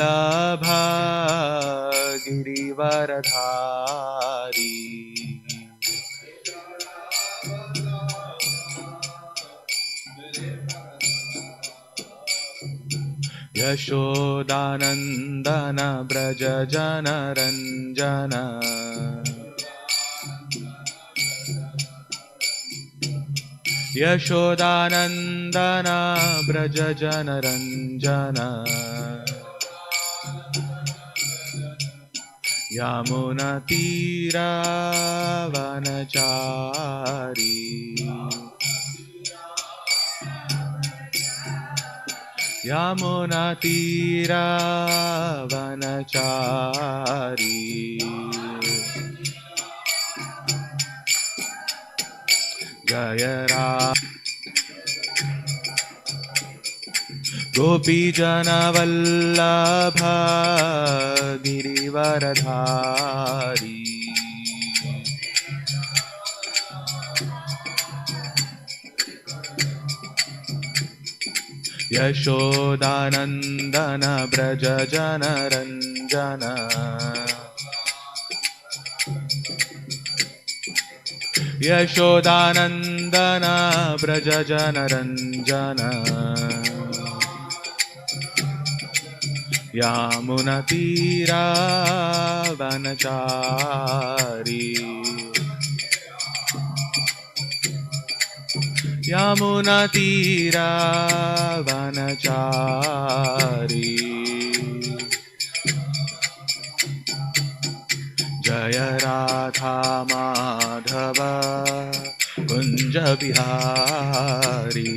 वल्लभा गिरिवरधारी यशोदानन्दन व्रज जनरञ्जन यशोदानन्दन व्रज जनरञ्जन यमुनतीरावनचारी यमुनतीरावनचारी जय राम गोपीजनवल्लभ गिरिवरधारी यशोदानन्दन व्रज जनरञ्जन यशोदानन्दन व्रज जनरञ्जन यमुनतीरावनचारी यमुनतीरावनचारी जय राधा माधव कुंज बिहारी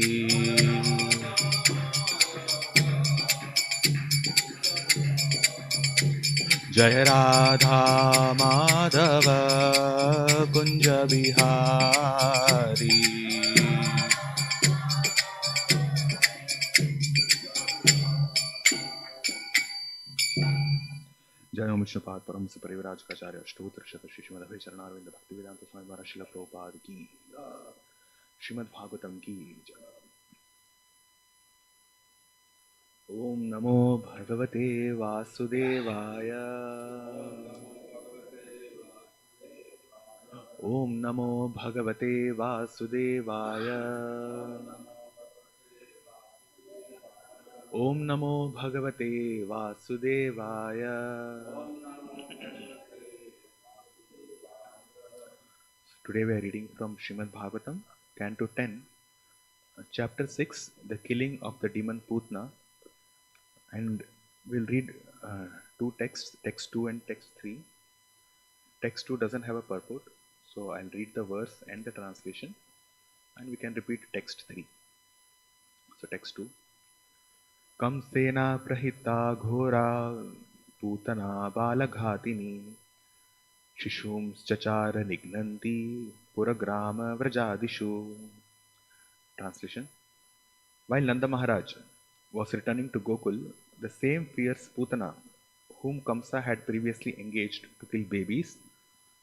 जय राधा माधव कुंज बिहारी जय ओम विष्णुपाद परम से परिवराज काचार्य अष्टोत्तर शत श्रीमद अभय चरणारविंद भक्ति वेदांत स्वामी महाराज श्रील प्रभुपाद की श्रीमद् भागवतम की जय। ओम नमो भगवते वासुदेवाय ओम नमो भगवते वासुदेवाय ओम नमो भगवते वासुदेवाय। Today we are reading from Srimad Bhagavatam 10 to 10, chapter 6, the killing of the demon Putna, and we'll read two texts, text 2 and text 3. Text 2 doesn't have a purport, so I'll read the verse and the translation, and we can repeat text 3. So text 2. कंसेना प्रहिता घोरा Putana बालघातिनी शिशूंश्चचार निघ्नन्ति पुरग्राम व्रजादिषु. Translation. While Nanda Maharaj was returning to Gokul, the same fierce Putana, whom Kamsa had previously engaged to kill babies,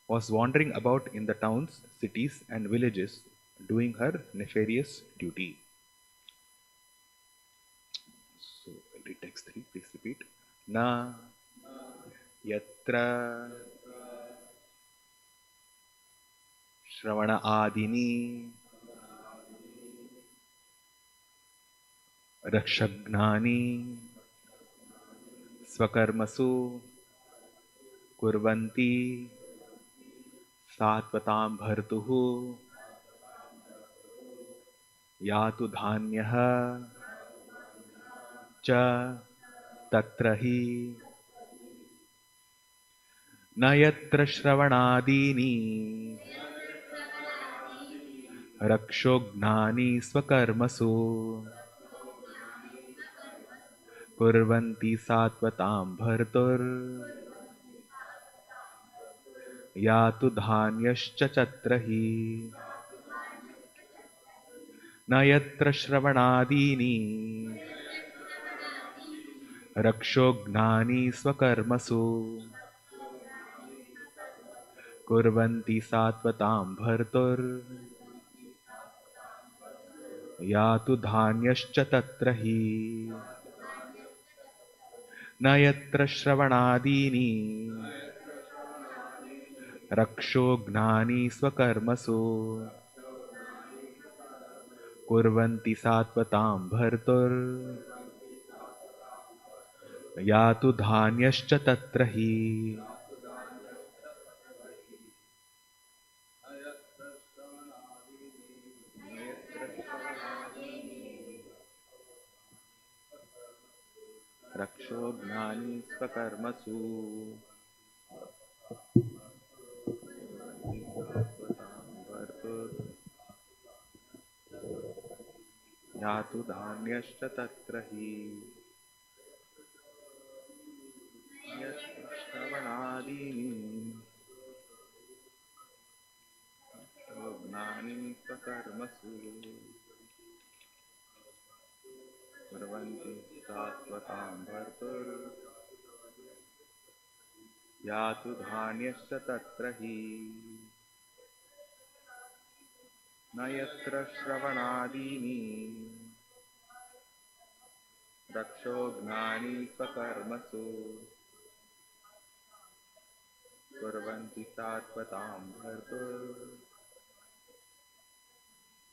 was wandering about in the towns, cities and villages, doing her nefarious duty. So, I'll read text 3, please repeat. Na yatra shravana adini rakshagnani swakarmasu kurvanti satvatam bhartuhu yatu dhanyah cha tatra hi न यत्र श्रवणादीनि रक्षोघ्नानि स्वकर्मसु कुर्वन्ति सात्वतां भर्तुर् यातु धान्यश्च तत्र हि न यत्र श्रवणादीनि रक्षोघ्नानि स्वकर्मसु कुर्वन्ति सात्वतां भर्तुर् यातु धान्यश्च तत्र हि न यत्र श्रवणादीनि रक्षो ज्ञानी स्वकर्मसु कुर्वन्ति सात्वतां भर्तुर् यातु धान्यश्च तत्र हि रक्षो ज्ञानी स्वकर्मसु यातु धान्यश्च तत्र हि यत्र श्रवणादीनि ज्ञानी स्वकर्मसु कुर्वन्ति सात्वतां भर्तुर् यातु धान्यश्च तत्र हि न यत्र श्रवणादीनि रक्षो ज्ञानी स्वकर्मसु कुर्वन्ति सात्वतां भर्तुर्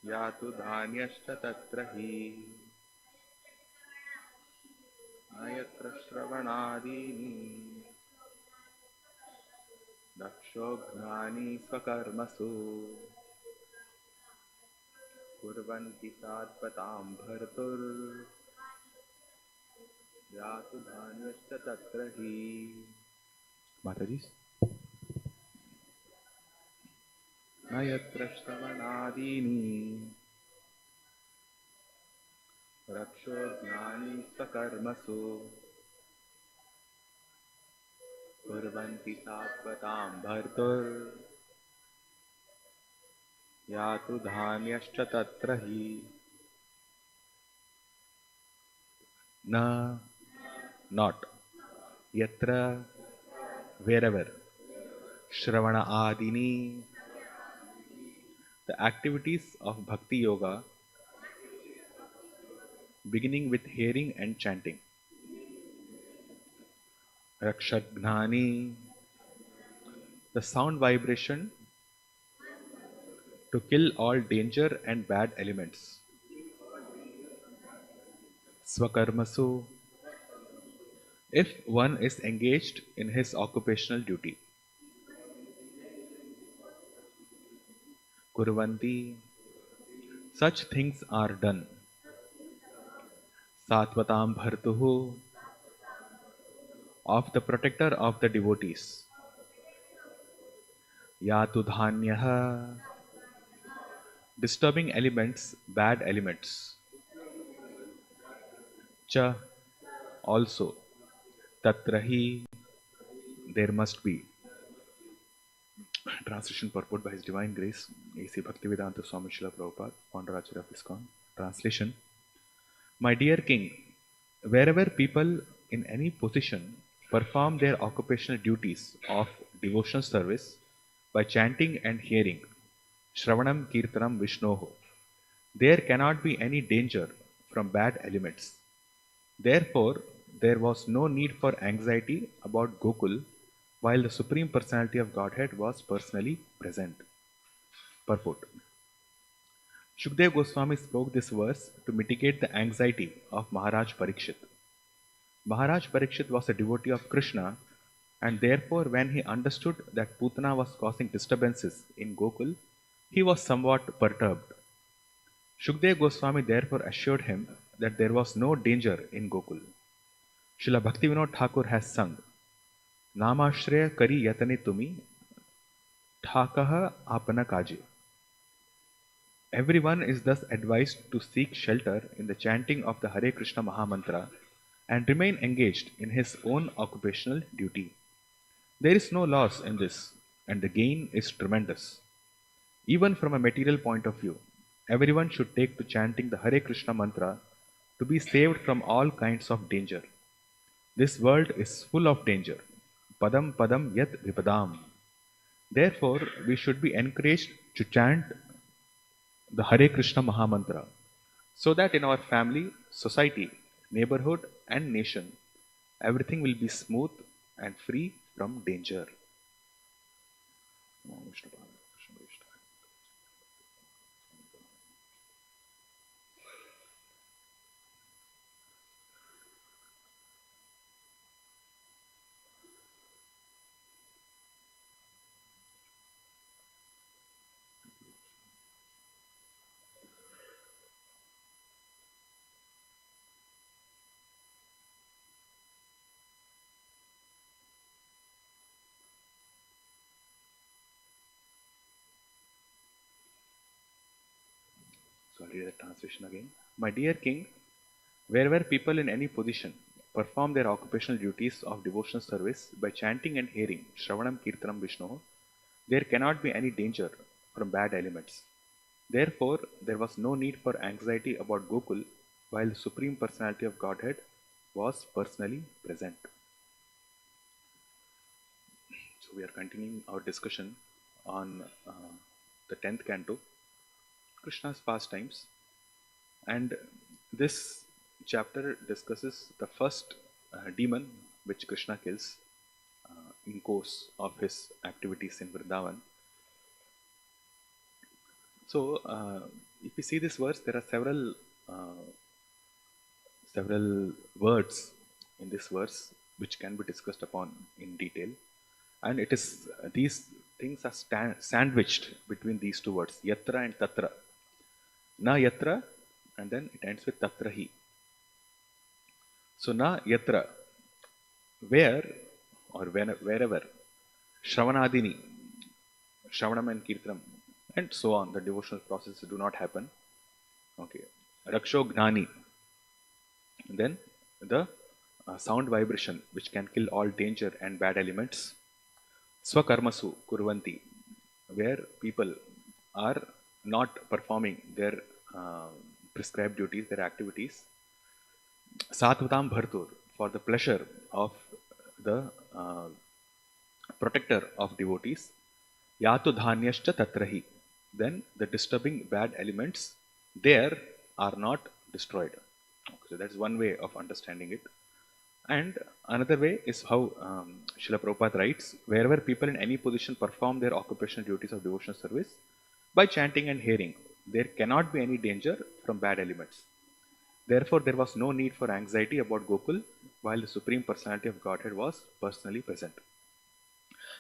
यातु धान्यश्च तत्र हि न यत्र श्रवणादीनि रक्षो ज्ञानी स्वकर्मसु कुर्वन्ति सात्वतां भर्तुर् यातु धान्यश्च तत्र हि माताजी न यत्र श्रवणादीनि रक्षो ज्ञानी स्वकर्मसु कुर्वन्ति सात्वतां भर्तुर् यातु धान्यश्च तत्र हि न not yatra wherever shravana adini the activities of bhakti yoga beginning with hearing and chanting rakshagnani the sound vibration to kill all danger and bad elements swakarmasu if one is engaged in his occupational duty. Kurvanti, such things are done. Satvatam bhartuhu, of the protector of the devotees. Yatu dhanyaha, disturbing elements, bad elements. Cha, also. Tatrahi, there must be. Translation purport by His Divine Grace, A.C. Bhaktivedanta Swami Srila Prabhupada, founder Acharya of ISKCON. Translation: My dear King, wherever people in any position perform their occupational duties of devotional service by chanting and hearing Shravanam Kirtanam Vishnoho, there cannot be any danger from bad elements. Therefore, there was no need for anxiety about Gokul while the Supreme Personality of Godhead was personally present. Purport: Shukdev Goswami spoke this verse to mitigate the anxiety of Maharaj Parikshit. Maharaj Parikshit was a devotee of Krishna, and therefore when he understood that Putana was causing disturbances in Gokul, he was somewhat perturbed. Shukdev Goswami therefore assured him that there was no danger in Gokul. Srila Bhaktivinoda Thakur has sung, Namashreya kari yatane tumi, thakaha apana kaje. Everyone is thus advised to seek shelter in the chanting of the Hare Krishna Mahamantra and remain engaged in his own occupational duty. There is no loss in this, and the gain is tremendous. Even from a material point of view, everyone should take to chanting the Hare Krishna mantra to be saved from all kinds of danger. This world is full of danger. Padam padam yat vipadam. Therefore, we should be encouraged to chant the Hare Krishna Mahamantra so that in our family, society, neighborhood and nation, everything will be smooth and free from danger. So I'll read the translation again. My dear king, wherever people in any position perform their occupational duties of devotional service by chanting and hearing Shravanam Kirtanam Vishnu, there cannot be any danger from bad elements. Therefore, there was no need for anxiety about Gokul while the Supreme Personality of Godhead was personally present. So, we are continuing our discussion on the 10th canto, Krishna's pastimes, and this chapter discusses the first demon which Krishna kills in course of his activities in Vrindavan. So, if you see this verse, there are several words in this verse which can be discussed upon in detail, and it is these things are sandwiched between these two words, yatra and tatra. Na yatra, and then it ends with tatrahi. So, na yatra, where or wherever, Shravanadini, Shravanam and Kirtanam, and so on, the devotional processes do not happen. Okay. Raksho Gnani, then the sound vibration which can kill all danger and bad elements. Swakarmasu Kurvanti, where people are not performing their prescribed duties, their activities. Satvatam Bhartur, for the pleasure of the protector of devotees. Yatu Dhanyascha Tatrahi, then the disturbing bad elements there are not destroyed. Okay, so that's one way of understanding it. And another way is how Srila Prabhupada writes, wherever people in any position perform their occupational duties of devotional service by chanting and hearing, there cannot be any danger from bad elements. Therefore, there was no need for anxiety about Gokul while the Supreme Personality of Godhead was personally present.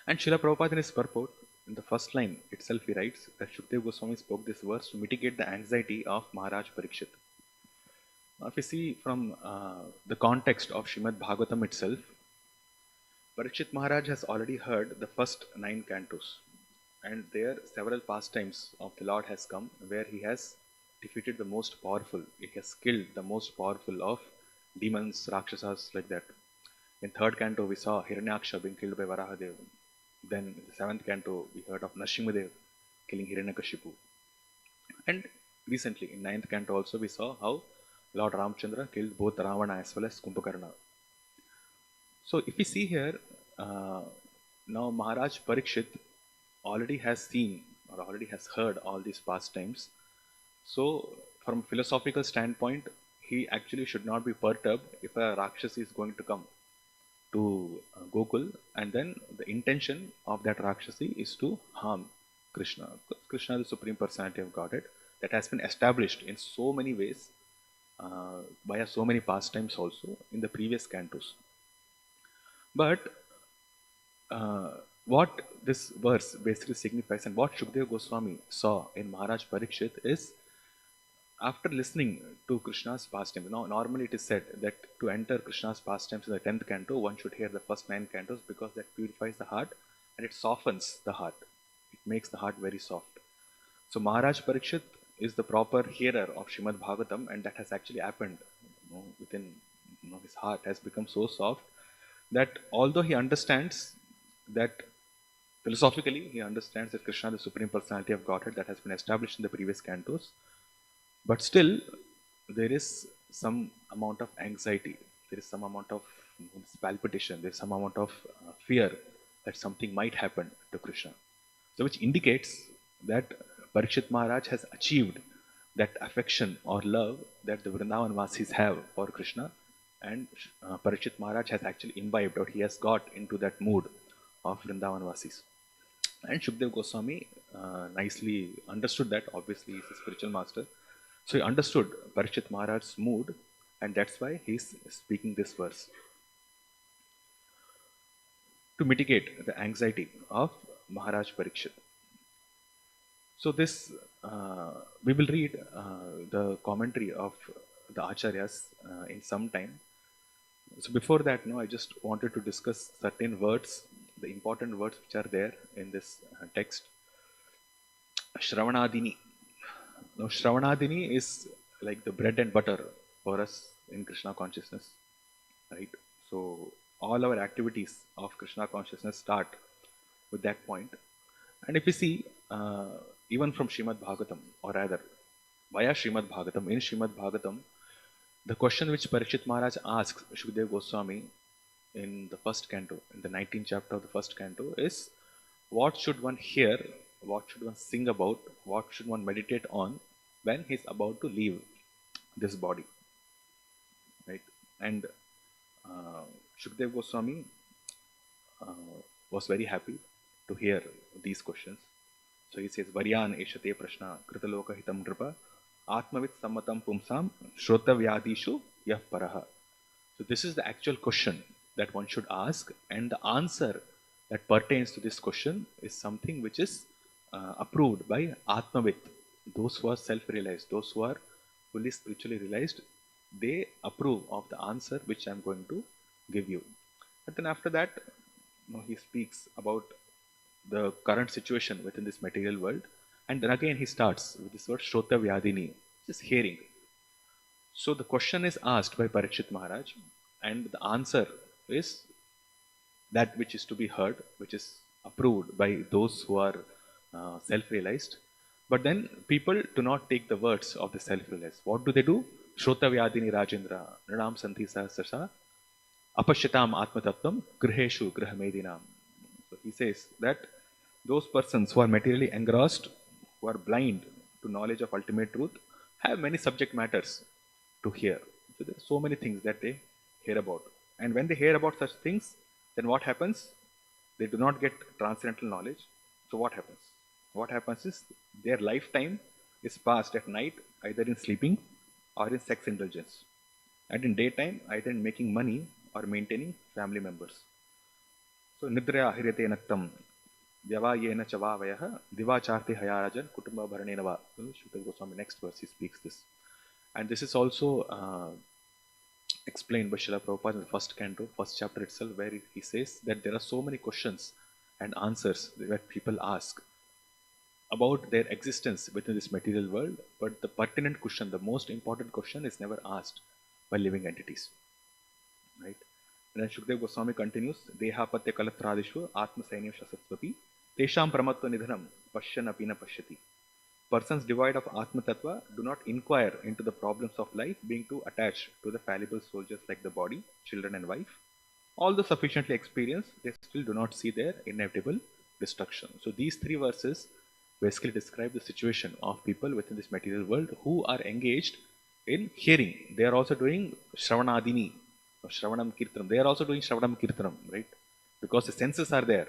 And Srila Prabhupada in his purport, in the first line itself, he writes that Shukdev Goswami spoke this verse to mitigate the anxiety of Maharaj Parikshit. Now, if you see from the context of Srimad Bhagavatam itself, Parikshit Maharaj has already heard the first 9 cantos, and there several pastimes of the Lord has come where he has defeated the most powerful, he has killed the most powerful of demons, Rakshasas, like that. In 3rd canto, we saw Hiranyaksha being killed by Varahadev. Then in the 7th canto, we heard of Nrsimhadev killing Hiranyakashipu. And recently, in 9th canto also, we saw how Lord Ramchandra killed both Ravana as well as Kumbhakarna. So if we see here, now Maharaj Parikshit already has seen or already has heard all these pastimes. So from a philosophical standpoint, he actually should not be perturbed if a Rakshasi is going to come to Gokul, and then the intention of that Rakshasi is to harm Krishna. Krishna is the Supreme Personality of Godhead that has been established in so many ways via so many pastimes also in the previous cantos. But what this verse basically signifies and what Shukdev Goswami saw in Maharaj Parikshit is, after listening to Krishna's pastimes, normally it is said that to enter Krishna's pastimes in the 10th canto, one should hear the first 9 cantos because that purifies the heart and it softens the heart. It makes the heart very soft. So Maharaj Parikshit is the proper hearer of Srimad Bhagavatam, and that has actually happened within his heart has become so soft that although he understands that philosophically, he understands that Krishna is the Supreme Personality of Godhead that has been established in the previous cantos, but still there is some amount of anxiety, there is some amount of palpitation, there is some amount of fear that something might happen to Krishna. So which indicates that Parikshit Maharaj has achieved that affection or love that the Vrindavan Vasis have for Krishna, and Parikshit Maharaj has actually imbibed, or he has got into that mood of Vrindavan Vasis. And Shukdev Goswami nicely understood that. Obviously, he's a spiritual master. So he understood Parikshit Maharaj's mood, and that's why he's speaking this verse to mitigate the anxiety of Maharaj Parikshit. So this, we will read the commentary of the Acharyas in some time. So before that, no, I just wanted to discuss certain words, the important words which are there in this text. Shravanadini. Now, Shravanadini is like the bread and butter for us in Krishna consciousness, right? So all our activities of Krishna consciousness start with that point. And if you see, even from Srimad Bhagavatam, or rather, via Srimad Bhagavatam, in Srimad Bhagavatam, the question which Parikshit Maharaj asks Shukdev Goswami in the first canto, in the 19th chapter of the first canto, is what should one hear, what should one sing about, what should one meditate on when he is about to leave this body, right? And Shukdev Goswami was very happy to hear these questions. So he says, Varyan eshate prashna kritaloka hitam nripa atmavit sammatam pumsam shrotavyadishu yah paraha. So this is the actual question that one should ask, and the answer that pertains to this question is something which is approved by Atmavit. Those who are self-realized, those who are fully spiritually realized, they approve of the answer which I am going to give you. But then after that, he speaks about the current situation within this material world, and then again he starts with this word Shrota Vyadini, which is hearing. So the question is asked by Parikshit Maharaj, and the answer is that which is to be heard, which is approved by those who are self-realized. But then people do not take the words of the self-realized. What do they do? Shrota Vyadini Rajendra, Nranam Santhi Sahasrasa, Apashyatam Atmatattvam, Griheshu Grihamedinam. So he says that those persons who are materially engrossed, who are blind to knowledge of ultimate truth, have many subject matters to hear. So there are so many things that they hear about. And when they hear about such things, then what happens? They do not get transcendental knowledge. So what happens? What happens is their lifetime is passed at night either in sleeping or in sex indulgence, and in daytime either in making money or maintaining family members. So Nidra Hirete Naktam Vyavayena Chavavayaha Divacharti Hayarajan Kutumba Bharanenava. Shukdev Goswami, next verse, he speaks this. And this is also explained by Srila Prabhupada in the first canto, first chapter itself, where he says that there are so many questions and answers that people ask about their existence within this material world, but the pertinent question, the most important question, is never asked by living entities. Right? And then Shukdev Goswami continues, Dehapatya Kalatradishu Atma Sainyam Shasatvapi Tesham Pramatva Nidhanam Pashyan Apina Pashyati. Persons devoid of Atma Tattva do not inquire into the problems of life, being too attached to the fallible soldiers like the body, children and wife. Although sufficiently experienced, they still do not see their inevitable destruction. So these three verses basically describe the situation of people within this material world who are engaged in hearing. They are also doing Shravanadini, or Shravanam Kirtanam. They are also doing Shravanam Kirtanam, right? Because the senses are there.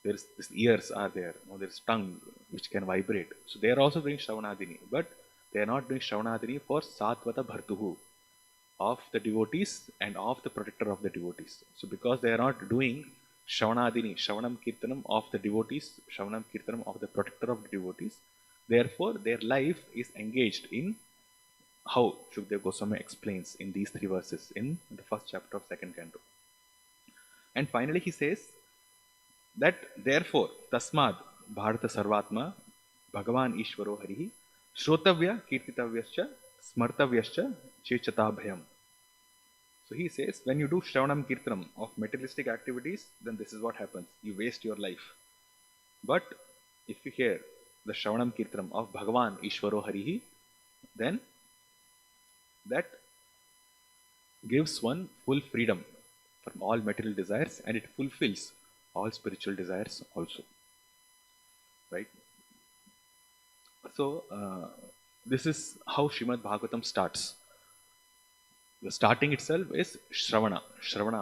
There's ears are there. There's tongue which can vibrate. So they are also doing Shravanadini. But they are not doing Shravanadini for Satvata Bhartuhu, of the devotees and of the protector of the devotees. So because they are not doing Shravanadini, Shravanam Kirtanam of the devotees, Shravanam Kirtanam of the protector of the devotees, therefore their life is engaged in how Shukdev Goswami explains in these three verses in the first chapter of second canto. And finally he says that therefore Tasmad Bharata Sarvatma Bhagavan Ishvaro Harihi Shrotavya Kirtitavyascha Smartavyascha Chechatabhyam. So he says, when you do Shravanam Kirtanam of materialistic activities, then this is what happens. You waste your life. But if you hear the Shravanam Kirtanam of Bhagavan Ishvaro Harihi, then that gives one full freedom from all material desires, and it fulfills all spiritual desires also. Right? So, this is how Srimad Bhagavatam starts. The starting itself is Shravana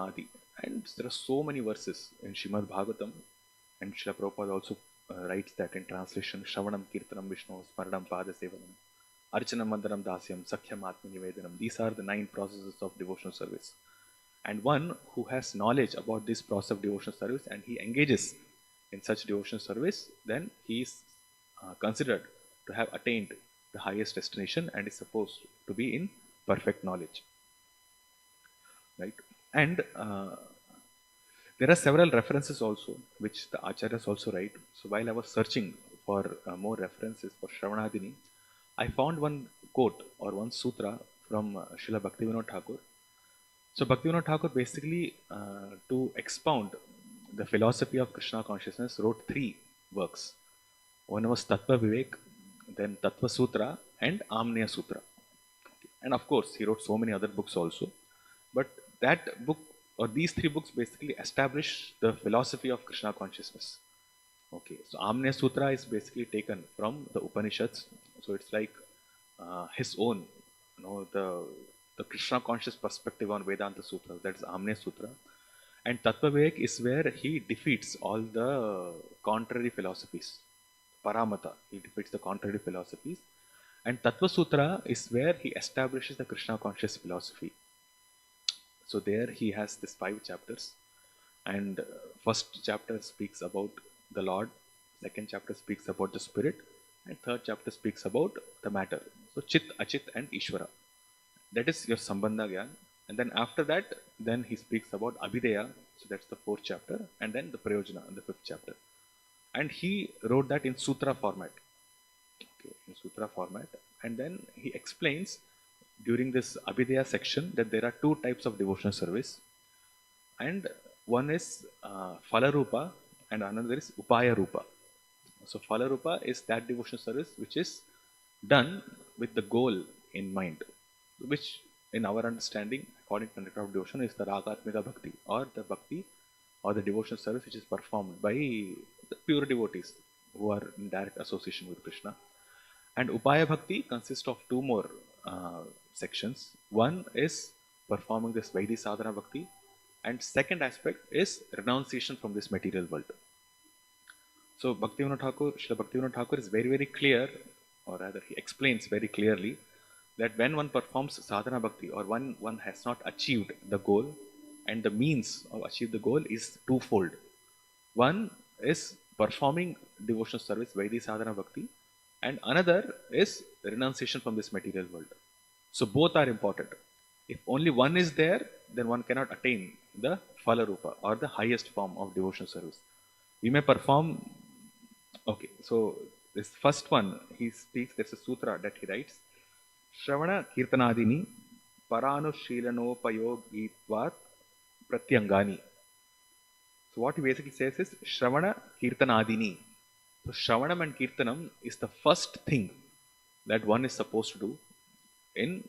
Adi. And there are so many verses in Srimad Bhagavatam, and Srila Prabhupada also writes that in translation, Shravanam Kirtanam Vishnu Smaranam Pada Sevanam Archanam Mandaram Dasyam Sakhyam Atma Nivedanam. These are the 9 processes of devotional service. And one who has knowledge about this process of devotional service and he engages in such devotional service, then he is considered to have attained the highest destination and is supposed to be in perfect knowledge. Right? And there are several references also which the acharyas also write. So while I was searching for more references for Shravanadini, I found one quote or one sutra from Srila Bhaktivinoda Thakur. So Bhaktivinoda Thakur basically to expound the philosophy of Krishna consciousness wrote 3 works. One was Tattva Vivek, then Tattva Sutra and Amneya Sutra. And of course he wrote so many other books also. But that book or these 3 books basically establish the philosophy of Krishna consciousness. Okay, so Amneya Sutra is basically taken from the Upanishads. So it's like his own, the Krishna conscious perspective on Vedanta Sutra. That is Amneya Sutra. And Tattva Vivek is where he defeats all the contrary philosophies. Paramata, he defeats the contrary philosophies. And Tattva Sutra is where he establishes the Krishna conscious philosophy. So there he has these 5 chapters. And first chapter speaks about the Lord, second chapter speaks about the Spirit, and third chapter speaks about the matter. So Chit, Achit and Ishvara. That is your Sambandha Gyan. And then after that, then he speaks about Abhideya, so that's the 4th chapter, and then the Prayojana in the 5th chapter. And he wrote that in sutra format. Okay, in sutra format. And then he explains during this Abhideya section that there are 2 types of devotional service. And one is Phalarupa and another is Upaya Rupa. So Phalarupa is that devotional service which is done with the goal in mind, which in our understanding, according to the nectar of devotion, is the Ragatmika Bhakti or the Bhakti or the devotional service which is performed by the pure devotees who are in direct association with Krishna. And Upaya Bhakti consists of 2 more sections. One is performing this Vaidhi Sadhana Bhakti, and second aspect is renunciation from this material world. So Bhaktivinoda Thakur, Srila Bhaktivinoda Thakur is very, very clear, or rather he explains very clearly that when one performs sadhana bhakti or one has not achieved the goal, and the means of achieve the goal is twofold. One is performing devotional service, Vaidhi Sadhana Bhakti, and another is renunciation from this material world. So both are important. If only one is there, then one cannot attain the Phalarupa or the highest form of devotional service. We may perform, okay, so this first one, he speaks, there's a sutra that he writes, Shravana Kirtanadini Paranushilanopayogivat Pratyangani. So what he basically says is Shravana Kirtanadini. So Shravanam and Kirtanam is the first thing that one is supposed to do in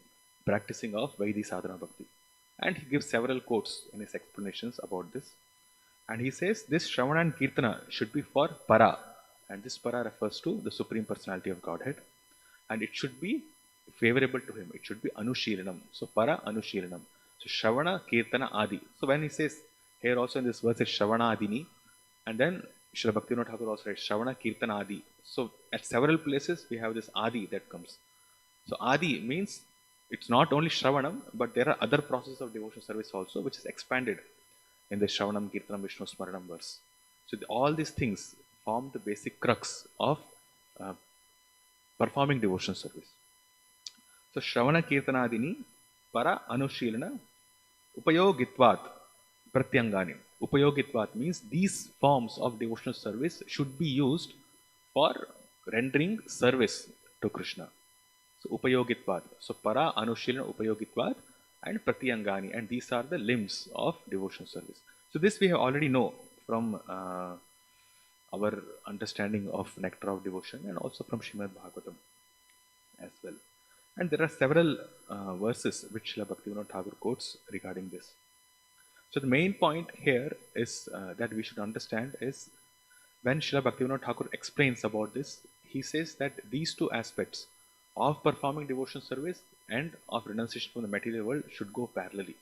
practicing of Vaidhi Sadhana Bhakti. And he gives several quotes in his explanations about this. And he says this Shravana and Kirtana should be for Para. And this Para refers to the Supreme Personality of Godhead. And it should be favorable to him. It should be Anushilanam. So Para Anushilanam. So Shravana, Kirtana, Adi. So when he says, here also in this verse is Shravana Adini. And then Srila Bhaktivinoda Thakur also writes Shravana, Kirtana, Adi. So at several places we have this Adi that comes. So Adi means it's not only Shravanam, but there are other processes of devotional service also which is expanded in the Shravanam, Kirtanam, Vishnu Smaranam verse. So all these things form the basic crux of performing devotional service. So Shravana Kirtanadini Para Anushilana Upayogitvat Pratyangani. Upayogitvat means these forms of devotional service should be used for rendering service to Krishna. So Upayogitvat. So Para Anushilana Upayogitvat and Pratyangani. And these are the limbs of devotional service. So this we have already know from our understanding of nectar of devotion and also from Srimad Bhagavatam as well. And there are several verses which Srila Bhaktivinoda Thakur quotes regarding this. So the main point here is that we should understand is when Srila Bhaktivinoda Thakur explains about this, he says that these 2 aspects of performing devotional service and of renunciation from the material world should go parallelly.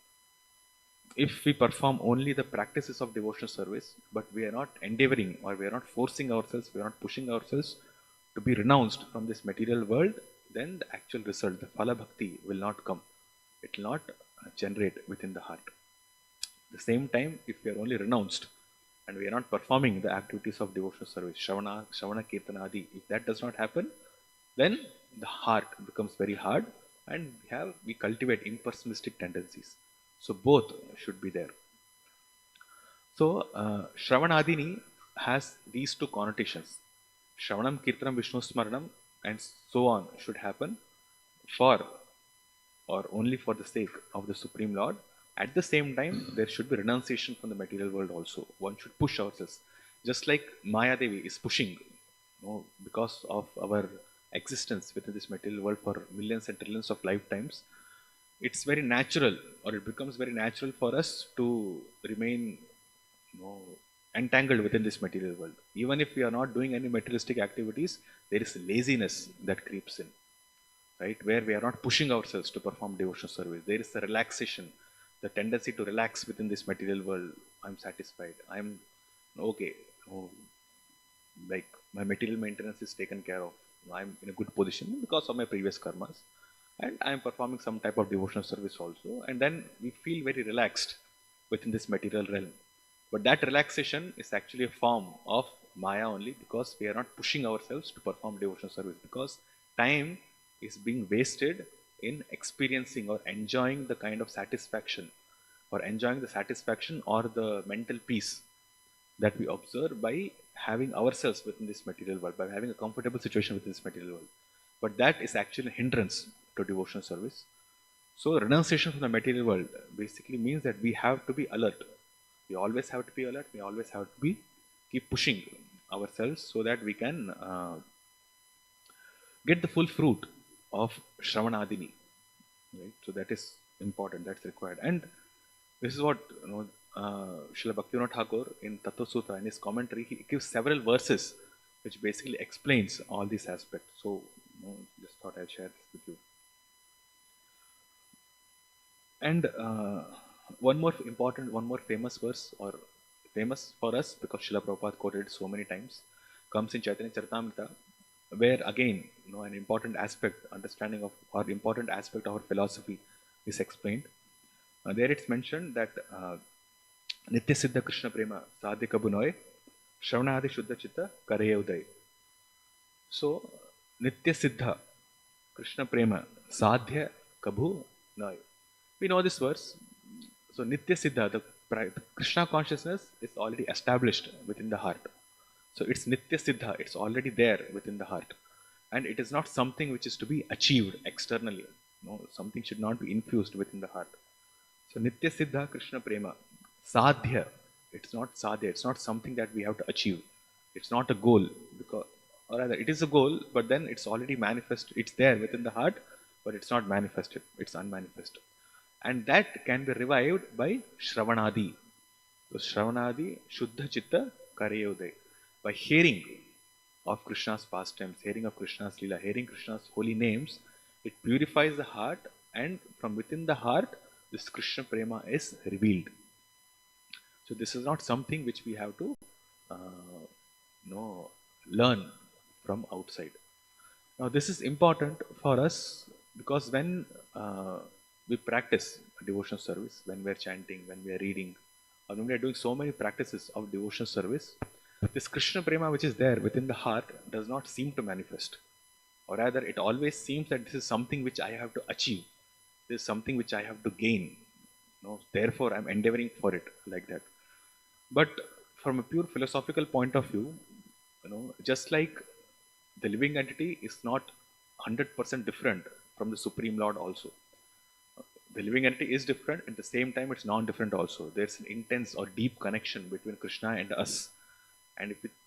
If we perform only the practices of devotional service, but we are not endeavoring or we are not forcing ourselves, we are not pushing ourselves to be renounced from this material world, then the actual result, the phala bhakti, will not come. It will not generate within the heart. At the same time, if we are only renounced and we are not performing the activities of devotional service, Shravana, Kirtana, Adi, if that does not happen, then the heart becomes very hard and we cultivate impersonalistic tendencies. So both should be there. So Shravanadini has these two connotations. Shravanam, Kirtanam, Vishnu Smaranam, and so on should happen for or only for the sake of the Supreme Lord. At the same time, there should be renunciation from the material world also. One should push ourselves. Just like Maya Devi is pushing, because of our existence within this material world for millions and trillions of lifetimes, it's very natural, or it becomes very natural for us to remain entangled within this material world. Even if we are not doing any materialistic activities, there is laziness that creeps in, right? Where we are not pushing ourselves to perform devotional service. There is a relaxation, the tendency to relax within this material world. I'm satisfied. I'm okay. Oh, like my material maintenance is taken care of. I'm in a good position because of my previous karmas, and I'm performing some type of devotional service also. And then we feel very relaxed within this material realm. But that relaxation is actually a form of Maya only, because we are not pushing ourselves to perform devotional service, because time is being wasted in experiencing or enjoying the kind of satisfaction or enjoying the satisfaction or the mental peace that we observe by having ourselves within this material world, by having a comfortable situation within this material world. But that is actually a hindrance to devotional service. So renunciation from the material world basically means that we have to be alert. We always have to be alert. We always have to be keep pushing ourselves so that we can get the full fruit of Shravanadini. Right? So that is important. That's required. And this is what Srila Bhaktivinoda Thakur in Tattva Sutra, in his commentary, he gives several verses which basically explains all these aspects. So just thought I'll share this with you. And one more famous verse, or famous for us because Srila Prabhupada quoted it so many times, comes in Chaitanya Charitamrita, where again, an important aspect, understanding of or important aspect of our philosophy is explained. There it's mentioned that Nitya Siddha Krishna Prema Sadhya Kabunoy Shravanadi Shuddha Chitta Karaya Uday. So Nitya Siddha Krishna Prema Sadhya Kabhu Noy. We know this verse. So Nitya Siddha, the Krishna consciousness is already established within the heart. So it's Nitya Siddha, it's already there within the heart. And it is not something which is to be achieved externally. No, something should not be infused within the heart. So Nitya Siddha Krishna Prema, Sadhya, it's not Sadhya, it's not something that we have to achieve. It's not a goal, because, or rather it is a goal, but then it's already manifest, it's there within the heart, but it's not manifested, it's unmanifest. And that can be revived by Shravanadi. So Shravanadi Shuddha Chitta Karayodaya. By hearing of Krishna's pastimes, hearing of Krishna's Leela, hearing Krishna's holy names, it purifies the heart, and from within the heart, this Krishna Prema is revealed. So this is not something which we have to learn from outside. Now this is important for us because when we practice devotional service, when we are chanting, when we are reading, or when we are doing so many practices of devotional service, this Krishna Prema which is there within the heart does not seem to manifest. Or rather, it always seems that this is something which I have to achieve. This is something which I have to gain. Therefore, I'm endeavoring for it, like that. But from a pure philosophical point of view, just like the living entity is not 100% different from the Supreme Lord also. The living entity is different, at the same time it's non-different also. There's an intense or deep connection between Krishna and us.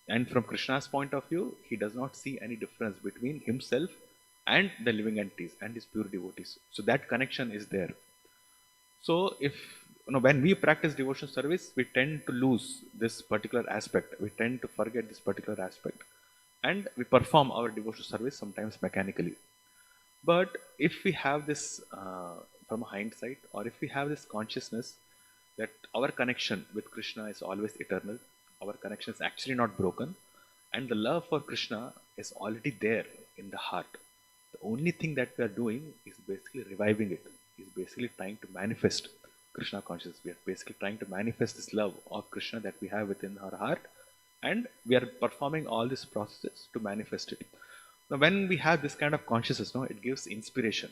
And from Krishna's point of view, he does not see any difference between himself and the living entities and his pure devotees. So that connection is there. So if when we practice devotional service, we tend to lose this particular aspect. We tend to forget this particular aspect, and we perform our devotional service sometimes mechanically. But if we have this from a hindsight, or if we have this consciousness that our connection with Krishna is always eternal, our connection is actually not broken, and the love for Krishna is already there in the heart. The only thing that we are doing is basically reviving it, is basically trying to manifest Krishna consciousness. We are basically trying to manifest this love of Krishna that we have within our heart, and we are performing all these processes to manifest it. Now, when we have this kind of consciousness, no, it gives inspiration.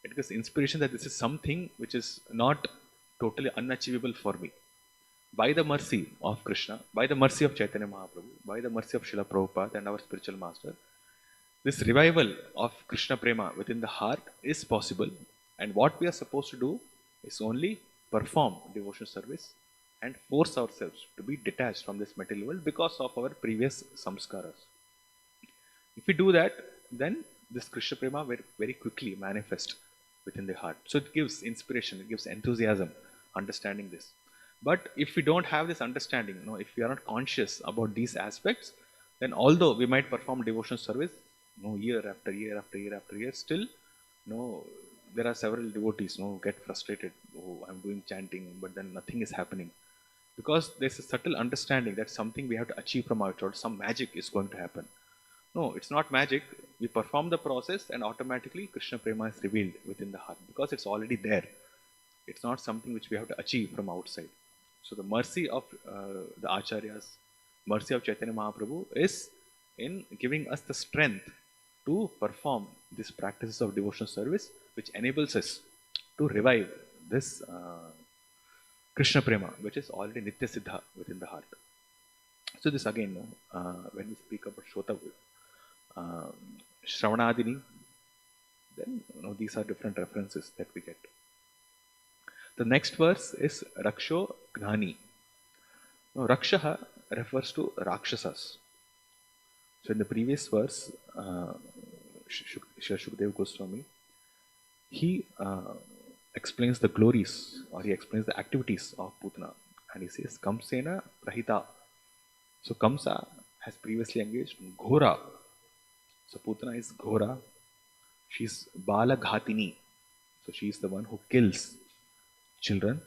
It gives inspiration that this is something which is not totally unachievable for me. By the mercy of Krishna, by the mercy of Chaitanya Mahaprabhu, by the mercy of Srila Prabhupada and our spiritual master, this revival of Krishna Prema within the heart is possible. And what we are supposed to do is only perform devotional service and force ourselves to be detached from this material world because of our previous samskaras. If we do that, then this Krishna Prema very, very quickly manifest within the heart. So it gives inspiration, it gives enthusiasm, understanding this. But if we don't have this understanding, if we are not conscious about these aspects, then although we might perform devotional service, year after year after year after year, still, there are several devotees, get frustrated. Oh, I'm doing chanting, but then nothing is happening, because there's a subtle understanding that something we have to achieve from outside, some magic is going to happen. No, it's not magic. We perform the process and automatically Krishna Prema is revealed within the heart because it's already there. It's not something which we have to achieve from outside. So the mercy of the Acharyas, mercy of Chaitanya Mahaprabhu is in giving us the strength to perform these practices of devotional service, which enables us to revive this Krishna Prema, which is already Nitya Siddha within the heart. So this again, when we speak about Shota, Shravanadini, then these are different references that we get. The next verse is Raksho Gnani. Now, Rakshaha refers to Rakshasas. So in the previous verse, Shukdev Goswami, he explains the glories, or he explains the activities of Putana, and he says Kamsena Prahita. So Kamsa has previously engaged in Ghora. So Putana is Ghora. She's Bala Ghatini. So she is the one who kills children.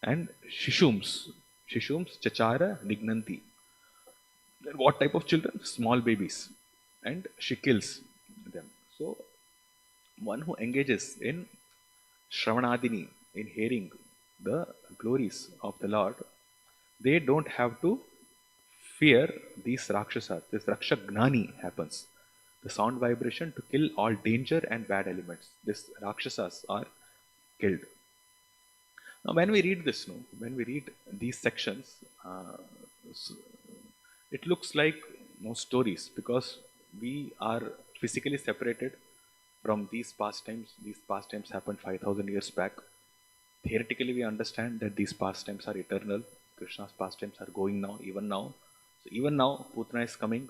And Shishums. Shishums Chachara Nignanti. Then what type of children? Small babies. And she kills them. So one who engages in Shravanadini, in hearing the glories of the Lord, they don't have to fear these Rakshasas. This Raksha Gnani happens. The sound vibration to kill all danger and bad elements. These Rakshasas are killed. Now when we read this, when we read these sections, it looks like stories, because we are physically separated from these pastimes. These pastimes happened 5,000 years back. Theoretically, we understand that these pastimes are eternal. Krishna's pastimes are going now, even now. So even now, Putana is coming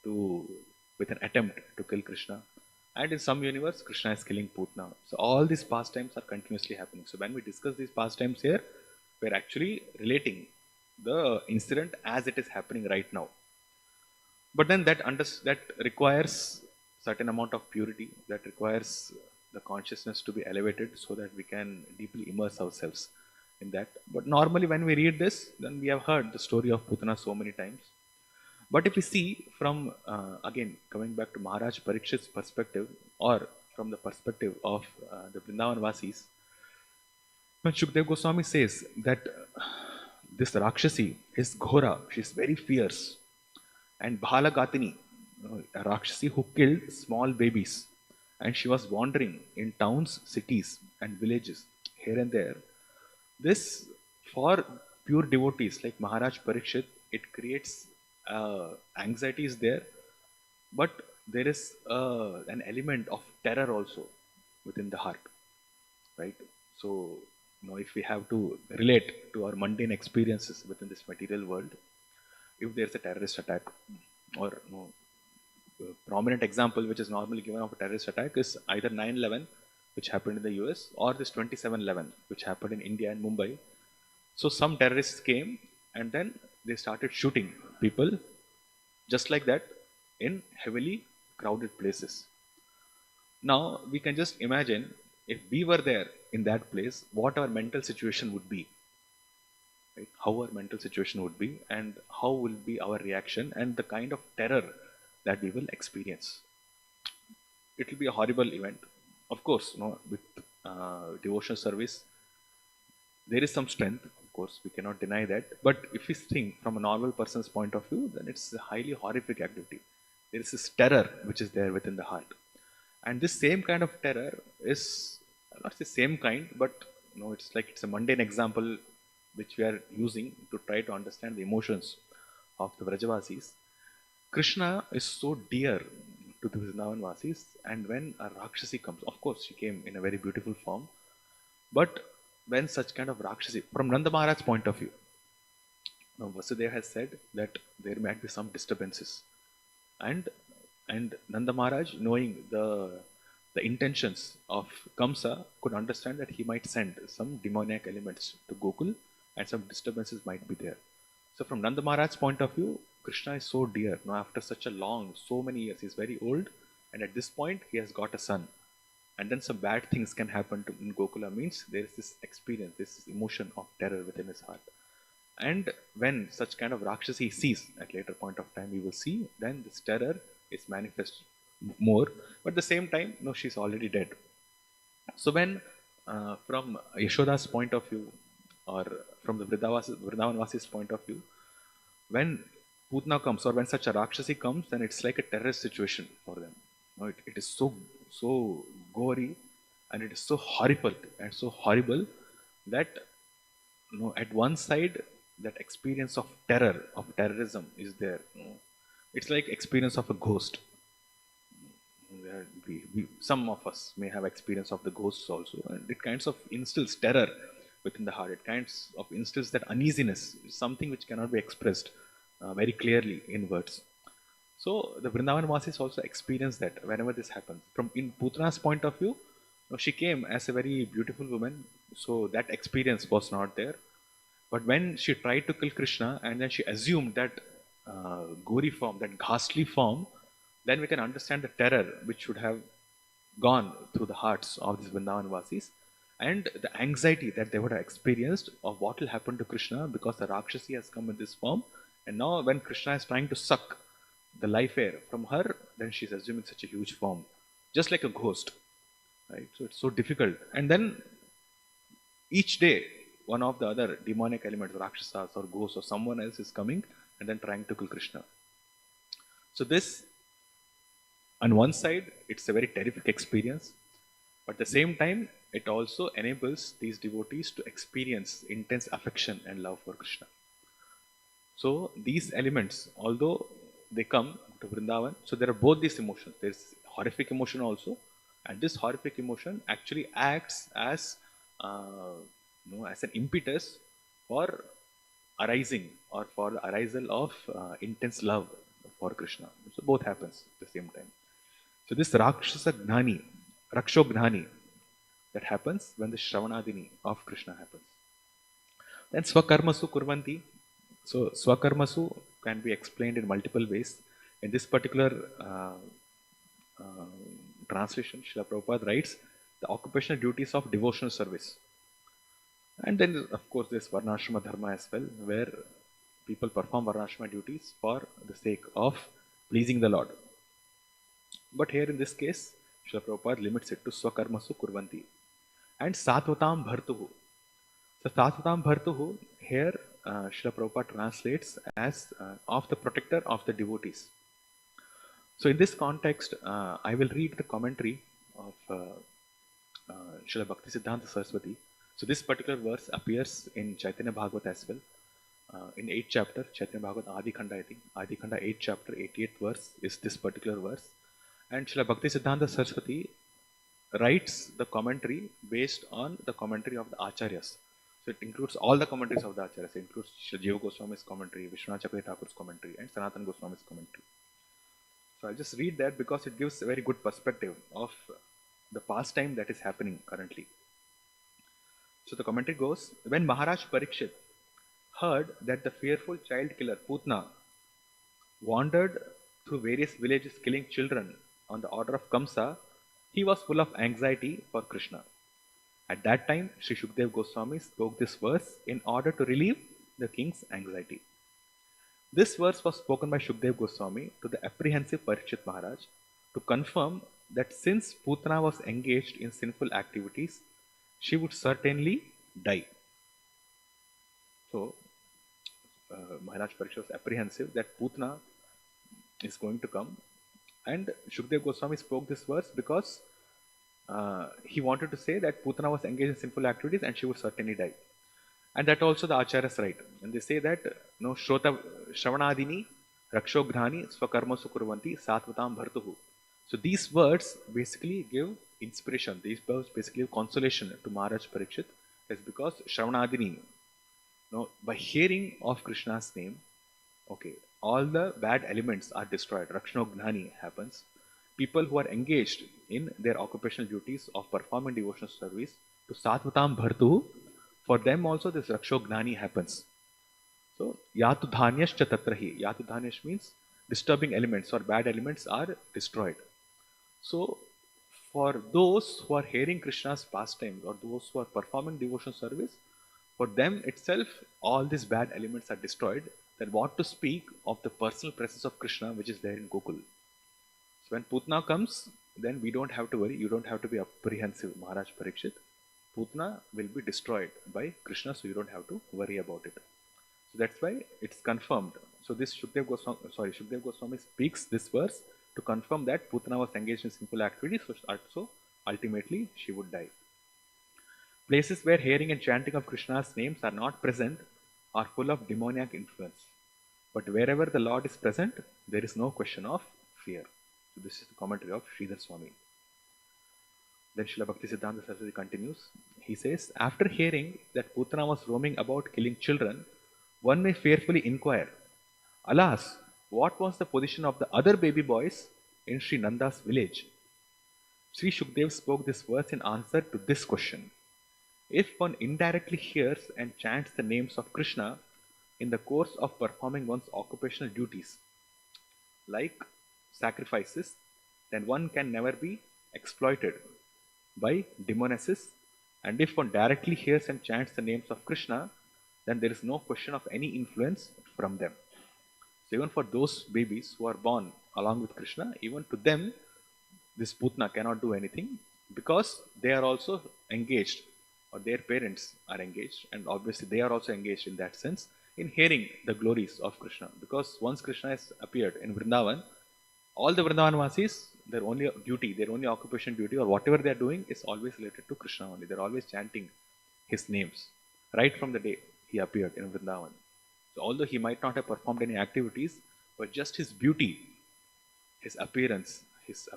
with an attempt to kill Krishna. And in some universe, Krishna is killing Putana. So all these pastimes are continuously happening. So when we discuss these pastimes here, we're actually relating the incident as it is happening right now. But then that requires certain amount of purity, that requires the consciousness to be elevated so that we can deeply immerse ourselves in that. But normally when we read this, then we have heard the story of Putana so many times. But if we see from, again, coming back to Maharaj Parikshit's perspective, or from the perspective of the Vrindavan Vasis, when Shukdev Goswami says that this Rakshasi is Ghora, she is very fierce, and Bhalagatini, a Rakshasi who killed small babies, and she was wandering in towns, cities, and villages here and there. This, for pure devotees like Maharaj Parikshit, it creates anxiety is there, but there is an element of terror also within the heart, right? So, if we have to relate to our mundane experiences within this material world, if there's a terrorist attack, or a prominent example which is normally given of a terrorist attack is either 9/11, which happened in the US, or this 27/11, which happened in India and Mumbai. So some terrorists came and then they started shooting people just like that in heavily crowded places. Now we can just imagine if we were there in that place, what our mental situation would be, right? How our mental situation would be, and how will be our reaction, and the kind of terror that we will experience. It will be a horrible event. Of course, with devotional service, there is some strength. Of course, we cannot deny that. But if we think from a normal person's point of view, then it's a highly horrific activity. There is this terror which is there within the heart, and this same kind of terror is not the same kind, but it's like it's a mundane example which we are using to try to understand the emotions of the Vrajavasis. Krishna is so dear to the Vrindavanvasis, and when a Rakshasi comes, of course, she came in a very beautiful form, but when such kind of Rakshasi, from Nanda Maharaj's point of view, now Vasudeva has said that there might be some disturbances, and Nanda Maharaj, knowing the intentions of Kamsa, could understand that he might send some demoniac elements to Gokul, and some disturbances might be there. So from Nanda Maharaj's point of view, Krishna is so dear. Now after such a long, so many years, he's very old, and at this point he has got a son. And then some bad things can happen in Gokula, means there is this experience, this emotion of terror within his heart. And when such kind of Rakshasi sees, at later point of time we will see, then this terror is manifest more. But at the same time, no, she's already dead. So when from Yashoda's point of view, or from the Vrindavanvasi's point of view, when Putna comes, or when such a Rakshasi comes, then it's like a terrorist situation for them. It is so gory, and it is so horrible and so horrible that at one side that experience of terror, of terrorism is there. It's like experience of a ghost. Some of us may have experience of the ghosts also, and it kinds of instills terror within the heart. It kinds of instills that uneasiness, something which cannot be expressed very clearly in words. So the Vrindavan Vasis also experience that whenever this happens. From in Putna's point of view, she came as a very beautiful woman, so that experience was not there. But when she tried to kill Krishna, and then she assumed that gory form, that ghastly form, then we can understand the terror which should have gone through the hearts of these Vrindavan Vasis, and the anxiety that they would have experienced of what will happen to Krishna, because the Rakshasi has come in this form, and now when Krishna is trying to suck the life air from her, then she's assuming such a huge form, just like a ghost, right? So it's so difficult. And then each day, one of the other demonic elements, Rakshasas or ghosts or someone else is coming and then trying to kill Krishna. So this, on one side, it's a very terrific experience, but at the same time, it also enables these devotees to experience intense affection and love for Krishna. So these elements, although they come to Vrindavan, so there are both these emotions. There's horrific emotion also, and this horrific emotion actually acts as as an impetus for arising, or for the arisal of intense love for Krishna. So both happens at the same time. So this Rakshasa Gnani, Raksho Gnani, that happens when the Shravanadini of Krishna happens. Then Swakarmasu Kurvanti. So Swakarmasu can be explained in multiple ways. In this particular translation, Srila Prabhupada writes the occupational duties of devotional service. And then, of course, there's Varnashrama Dharma as well, where people perform Varnashrama duties for the sake of pleasing the Lord. But here in this case, Srila Prabhupada limits it to Swakarmasu Kurvanti. And Satvatam Bhartuhu. So Satvatam Bhartuhu, here Srila Prabhupada translates as of the protector of the devotees. So in this context, I will read the commentary of Srila Bhaktisiddhanta Saraswati. So this particular verse appears in Chaitanya Bhagavata as well. In 8th chapter, Chaitanya Bhagavata Adi Khanda, I think. Adi Khanda 8th chapter, 88th verse is this particular verse. And Srila Bhaktisiddhanta Saraswati writes the commentary based on the commentary of the Acharyas. So it includes all the commentaries of the Acharyas. It includes Srila Jiva Goswami's commentary, Vishwanath Chakravarti Thakur's commentary, and Sanatana Goswami's commentary. So I'll just read that because it gives a very good perspective of the pastime that is happening currently. So the commentary goes, when Maharaj Parikshit heard that the fearful child killer Putna wandered through various villages killing children on the order of Kamsa, He was full of anxiety for Krishna. At that time, Sri Shukdev Goswami spoke this verse in order to relieve the king's anxiety. This verse was spoken by Shukdev Goswami to the apprehensive Parikshit Maharaj to confirm that since Putana was engaged in sinful activities, she would certainly die. So, Maharaj Parikshit was apprehensive that Putana is going to come, and Shukdev Goswami spoke this verse because he wanted to say that Putana was engaged in sinful activities and she would certainly die. And that also the Acharyas write. And they say that no Shrota Shravanadini Rakshogrhani Swakarma Sukurvanti Satvatam Bhartuhu. So these words basically give inspiration. These words basically give consolation to Maharaj Parikshit. Is because Shravanadini, by hearing of Krishna's name, okay, all the bad elements are destroyed. Rakshoghnani happens. People who are engaged in their occupational duties of performing devotional service to Satvatam Bhartu, for them also this Rakshoghnani happens. So, Yatu Dhanyascha Tatrahi. Yatu Dhanyash means disturbing elements or bad elements are destroyed. So, for those who are hearing Krishna's pastimes or those who are performing devotional service, for them itself, all these bad elements are destroyed. Then what to speak of the personal presence of Krishna which is there in Gokul. So when Putna comes, then we don't have to worry, you don't have to be apprehensive, Maharaj Parikshit. Putna will be destroyed by Krishna, so you don't have to worry about it. So that's why it's confirmed. So this Shukdev Goswami speaks this verse to confirm that Putna was engaged in sinful activities, so ultimately she would die. Places where hearing and chanting of Krishna's names are not present are full of demoniac influence. But wherever the Lord is present, there is no question of fear. So this is the commentary of Sridhar Swami. Then Srila Bhaktisiddhanta Saraswati continues. He says, after hearing that Putana was roaming about killing children, one may fearfully inquire, alas, what was the position of the other baby boys in Sri Nanda's village? Sri Shukdev spoke this verse in answer to this question. If one indirectly hears and chants the names of Krishna in the course of performing one's occupational duties, like sacrifices, then one can never be exploited by demonesses. And if one directly hears and chants the names of Krishna, then there is no question of any influence from them. So even for those babies who are born along with Krishna, even to them, this Putna cannot do anything because they are also engaged, or their parents are engaged, and obviously they are also engaged in that sense in hearing the glories of Krishna. Because once Krishna has appeared in Vrindavan, all the Vrindavan Vasis, their only duty, their only occupation duty, or whatever they are doing is always related to Krishna only. They are always chanting his names right from the day he appeared in Vrindavan. So although he might not have performed any activities, but just his beauty, his appearance, his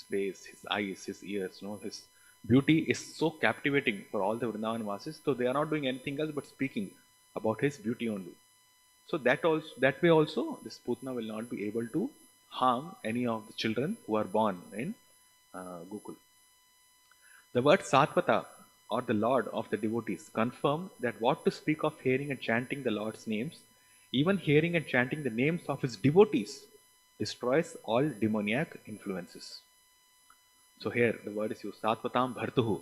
face, his eyes, his ears, his beauty is so captivating for all the Vrindavan Vasis, so they are not doing anything else but speaking about his beauty only. So that way also, this Putna will not be able to harm any of the children who are born in Gokul. The word Satvata, or the Lord of the devotees, confirm that what to speak of hearing and chanting the Lord's names, even hearing and chanting the names of his devotees, destroys all demoniac influences. So here the word is used, Satvatam Bhartuhu.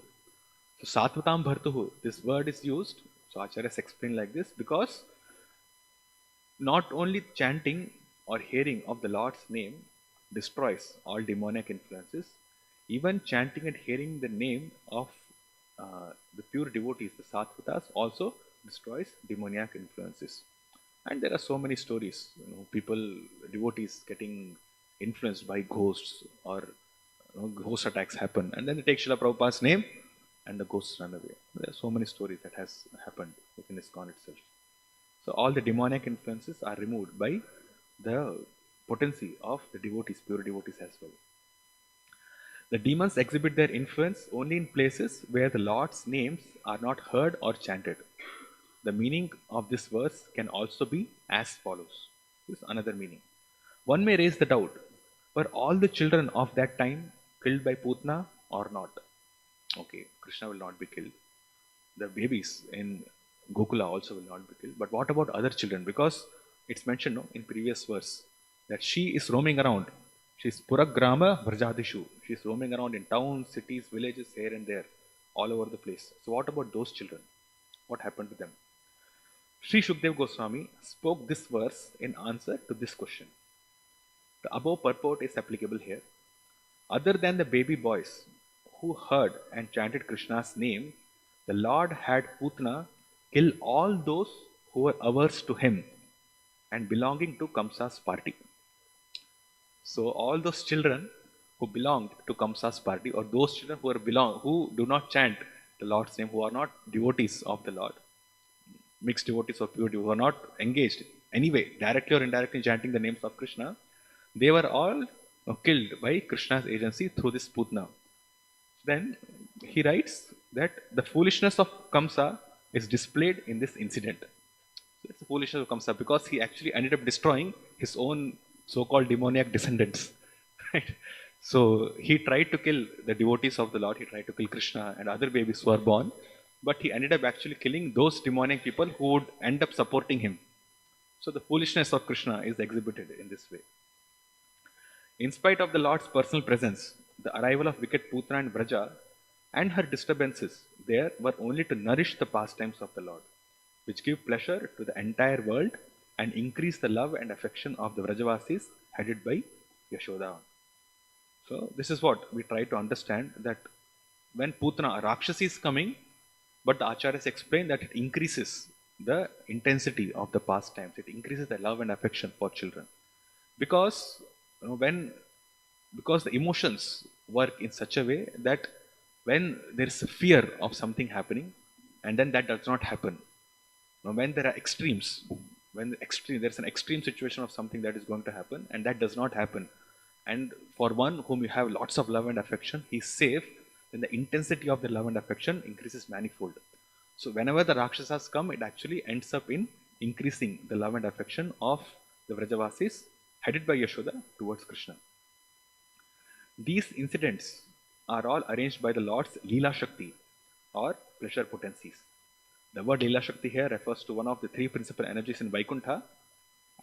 So Satvatam Bhartuhu, this word is used, so Acharyas explain like this, because not only chanting or hearing of the Lord's name destroys all demoniac influences, even chanting and hearing the name of the pure devotees, the Sattvatas, also destroys demoniac influences. And there are so many stories, people, devotees getting influenced by ghosts, or ghost attacks happen, and then they take Srila Prabhupada's name and the ghosts run away. There are so many stories that has happened within ISKCON itself. So all the demonic influences are removed by the potency of the devotees, pure devotees as well. The demons exhibit their influence only in places where the Lord's names are not heard or chanted. The meaning of this verse can also be as follows. This is another meaning. One may raise the doubt, were all the children of that time killed by Putna or not? Okay, Krishna will not be killed. The babies in Gokula also will not be killed. But what about other children? Because it's mentioned in previous verse that she is roaming around She's Puragrama Vrajadishu. She's roaming around in towns, cities, villages, here and there, all over the place. So what about those children? What happened to them? Sri Shukdev Goswami spoke this verse in answer to this question. The above purport is applicable here. Other than the baby boys who heard and chanted Krishna's name, the Lord had Putna kill all those who were averse to him and belonging to Kamsa's party. So all those children who belonged to Kamsa's party, or those children who do not chant the Lord's name, who are not devotees of the Lord, mixed devotees or pure devotees, who are not engaged anyway, directly or indirectly chanting the names of Krishna, they were all killed by Krishna's agency through this Putna. Then he writes that the foolishness of Kamsa is displayed in this incident. So it's the foolishness of Kamsa because he actually ended up destroying his own so-called demoniac descendants. Right? So he tried to kill the devotees of the Lord, he tried to kill Krishna and other babies who were born, but he ended up actually killing those demoniac people who would end up supporting him. So the foolishness of Krishna is exhibited in this way. In spite of the Lord's personal presence, the arrival of wicked Putna and Vraja and her disturbances there were only to nourish the pastimes of the Lord, which give pleasure to the entire world and increase the love and affection of the Vrajavasis headed by Yashoda. So this is what we try to understand, that when Putna, Rakshasi is coming, but the Acharyas explain that it increases the intensity of the pastimes, it increases the love and affection for children. Because because the emotions work in such a way that when there is a fear of something happening and then that does not happen, when there are extremes, there's an extreme situation of something that is going to happen and that does not happen, and for one whom you have lots of love and affection, he's safe, then the intensity of the love and affection increases manifold. So whenever the Rakshasas come, it actually ends up in increasing the love and affection of the Vrajavasis headed by Yashoda towards Krishna. These incidents are all arranged by the Lord's Leela Shakti or pleasure potencies. The word Leela Shakti here refers to one of the three principal energies in Vaikuntha,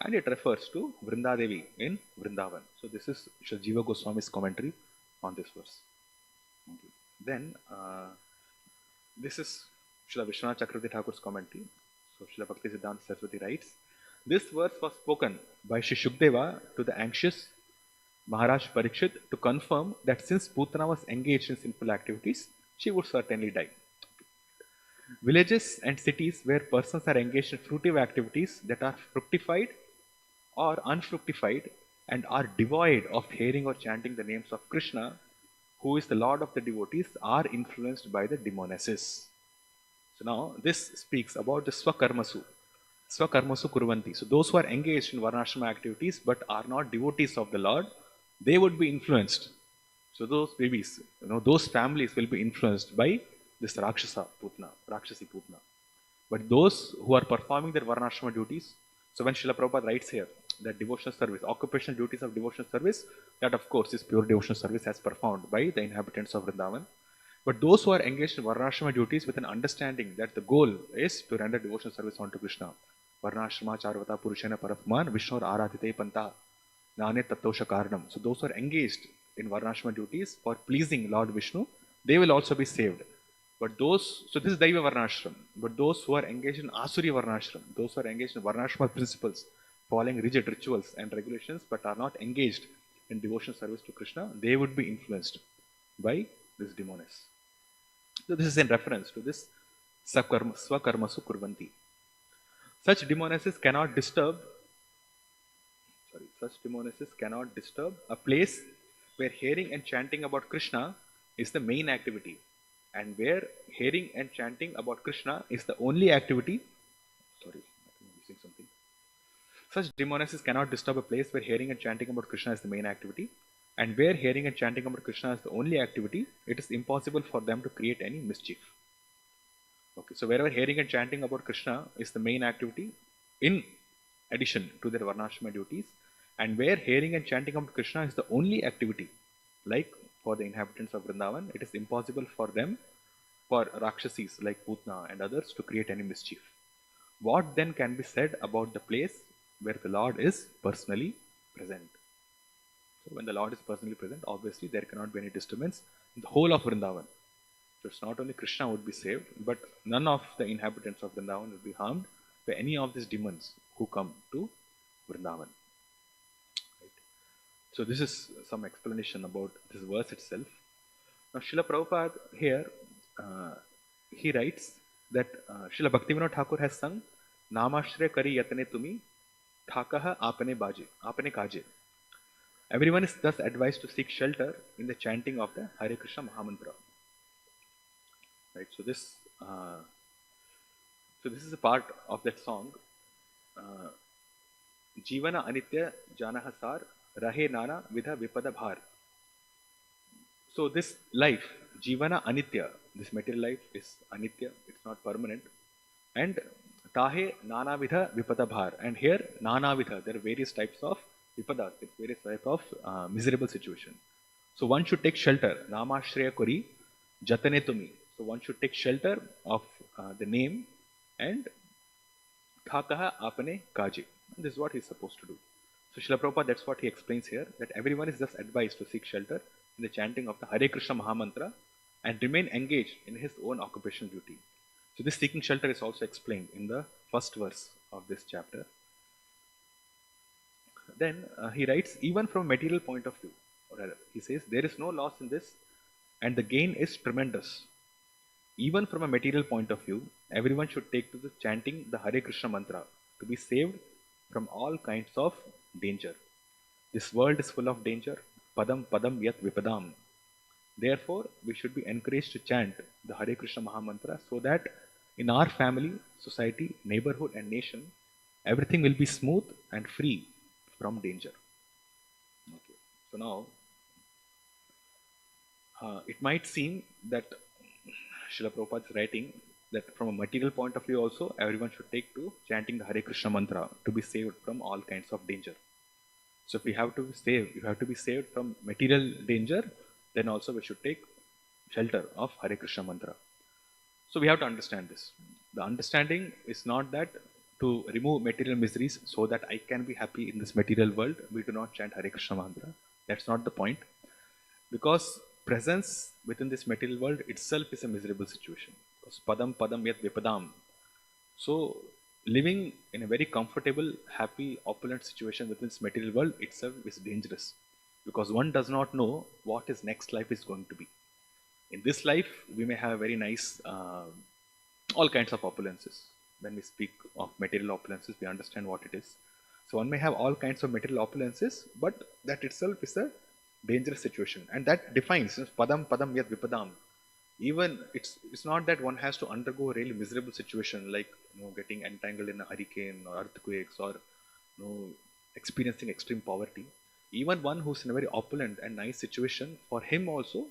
and it refers to Vrindadevi in Vrindavan. So this is Sri Jiva Goswami's commentary on this verse. Okay. Then this is Srila Vishwanath Chakravarti Thakur's commentary. So Srila Bhakti Siddhanta Saraswati writes, this verse was spoken by Sri Shukdeva to the anxious Maharaj Parikshit to confirm that since Putana was engaged in sinful activities, she would certainly die. Villages and cities where persons are engaged in fruitive activities that are fructified or unfructified and are devoid of hearing or chanting the names of Krishna, who is the Lord of the devotees, are influenced by the demonesses. So now this speaks about the Swakarmasu Kurvanti. So those who are engaged in Varnashrama activities but are not devotees of the Lord, they would be influenced. So those babies, those families will be influenced by this Rakshasi Putna. But those who are performing their Varnashrama duties, so when Srila Prabhupada writes here that devotional service, occupational duties of devotional service, that of course is pure devotional service as performed by the inhabitants of Vrindavan. But those who are engaged in Varnashrama duties with an understanding that the goal is to render devotional service unto Krishna. Varnashrama Charvata Purushena Paratman Vishnur Aratite Panta Nane Tattosha Karanam. So those who are engaged in Varnashrama duties for pleasing Lord Vishnu, they will also be saved. But those, so this is Daiva Varnashram, but those who are engaged in Asuri Varnashram, those who are engaged in Varnashrama principles, following rigid rituals and regulations, but are not engaged in devotional service to Krishna, they would be influenced by this demoness. So this is in reference to this Swakarmasu Kurvanti. Such demonesses cannot disturb a place where hearing and chanting about Krishna is the main activity, and where hearing and chanting about Krishna is the only activity. Sorry, I'm missing something. Such demonesses cannot disturb a place where hearing and chanting about Krishna is the main activity, and where hearing and chanting about Krishna is the only activity, it is impossible for them to create any mischief. Okay, so wherever hearing and chanting about Krishna is the main activity, in addition to their Varnashrama duties, and where hearing and chanting about Krishna is the only activity, like for the inhabitants of Vrindavan, it is impossible for them, for Rakshasis like Putna and others, to create any mischief. What then can be said about the place where the Lord is personally present? So when the Lord is personally present, obviously there cannot be any disturbance in the whole of Vrindavan. So it's not only Krishna would be saved, but none of the inhabitants of Vrindavan will be harmed by any of these demons who come to Vrindavan. Right? So this is some explanation about this verse itself. Now Srila Prabhupada here, uh, he writes that Srila Bhaktivinoda Thakur has sung Namashray Kari Yatane Tumi Thakaha Apane Baje, Apane Kaje. Everyone is thus advised to seek shelter in the chanting of the Hare Krishna Mahamantra. Right. So this is a part of that song. Uh, Jivana Anitya Janahasar Rahe Nana Vidha Vipada Bhar. So this life, Jivana Anitya, this material life is Anitya, it's not permanent. And Tahe Nana Vidha Vipada Bhar. And here Nana Vidha, there are various types of Vipadas, various types of miserable situation. So one should take shelter. Namashreya Kori Jatane Tumi. So one should take shelter of the name and Thakaha Apane Kaji. This is what he is supposed to do. So Srila Prabhupada, that's what he explains here, that everyone is thus advised to seek shelter in the chanting of the Hare Krishna Mahamantra and remain engaged in his own occupational duty. So this seeking shelter is also explained in the first verse of this chapter. Then he writes, even from a material point of view, or rather, he says, there is no loss in this and the gain is tremendous. Even from a material point of view, everyone should take to the chanting the Hare Krishna mantra to be saved from all kinds of danger. This world is full of danger. Padam padam yat vipadam. Therefore, we should be encouraged to chant the Hare Krishna Mahamantra so that in our family, society, neighborhood and nation, everything will be smooth and free from danger. Okay. So now, it might seem that Srila Prabhupada is writing that from a material point of view also, everyone should take to chanting the Hare Krishna mantra to be saved from all kinds of danger. So if we have to save, you have to be saved from material danger, then also we should take shelter of Hare Krishna mantra. So we have to understand this. The understanding is not that to remove material miseries so that I can be happy in this material world, we do not chant Hare Krishna mantra. That's not the point. Because presence within this material world itself is a miserable situation. Because padam padam yat vipadam. So living in a very comfortable, happy, opulent situation within this material world itself is dangerous. Because one does not know what his next life is going to be. In this life, we may have very nice, all kinds of opulences. When we speak of material opulences, we understand what it is. So one may have all kinds of material opulences, but that itself is a dangerous situation, and that defines padam padam yat vipadam. Even it's not that one has to undergo a really miserable situation like getting entangled in a hurricane or earthquakes or experiencing extreme poverty. Even one who's in a very opulent and nice situation, for him also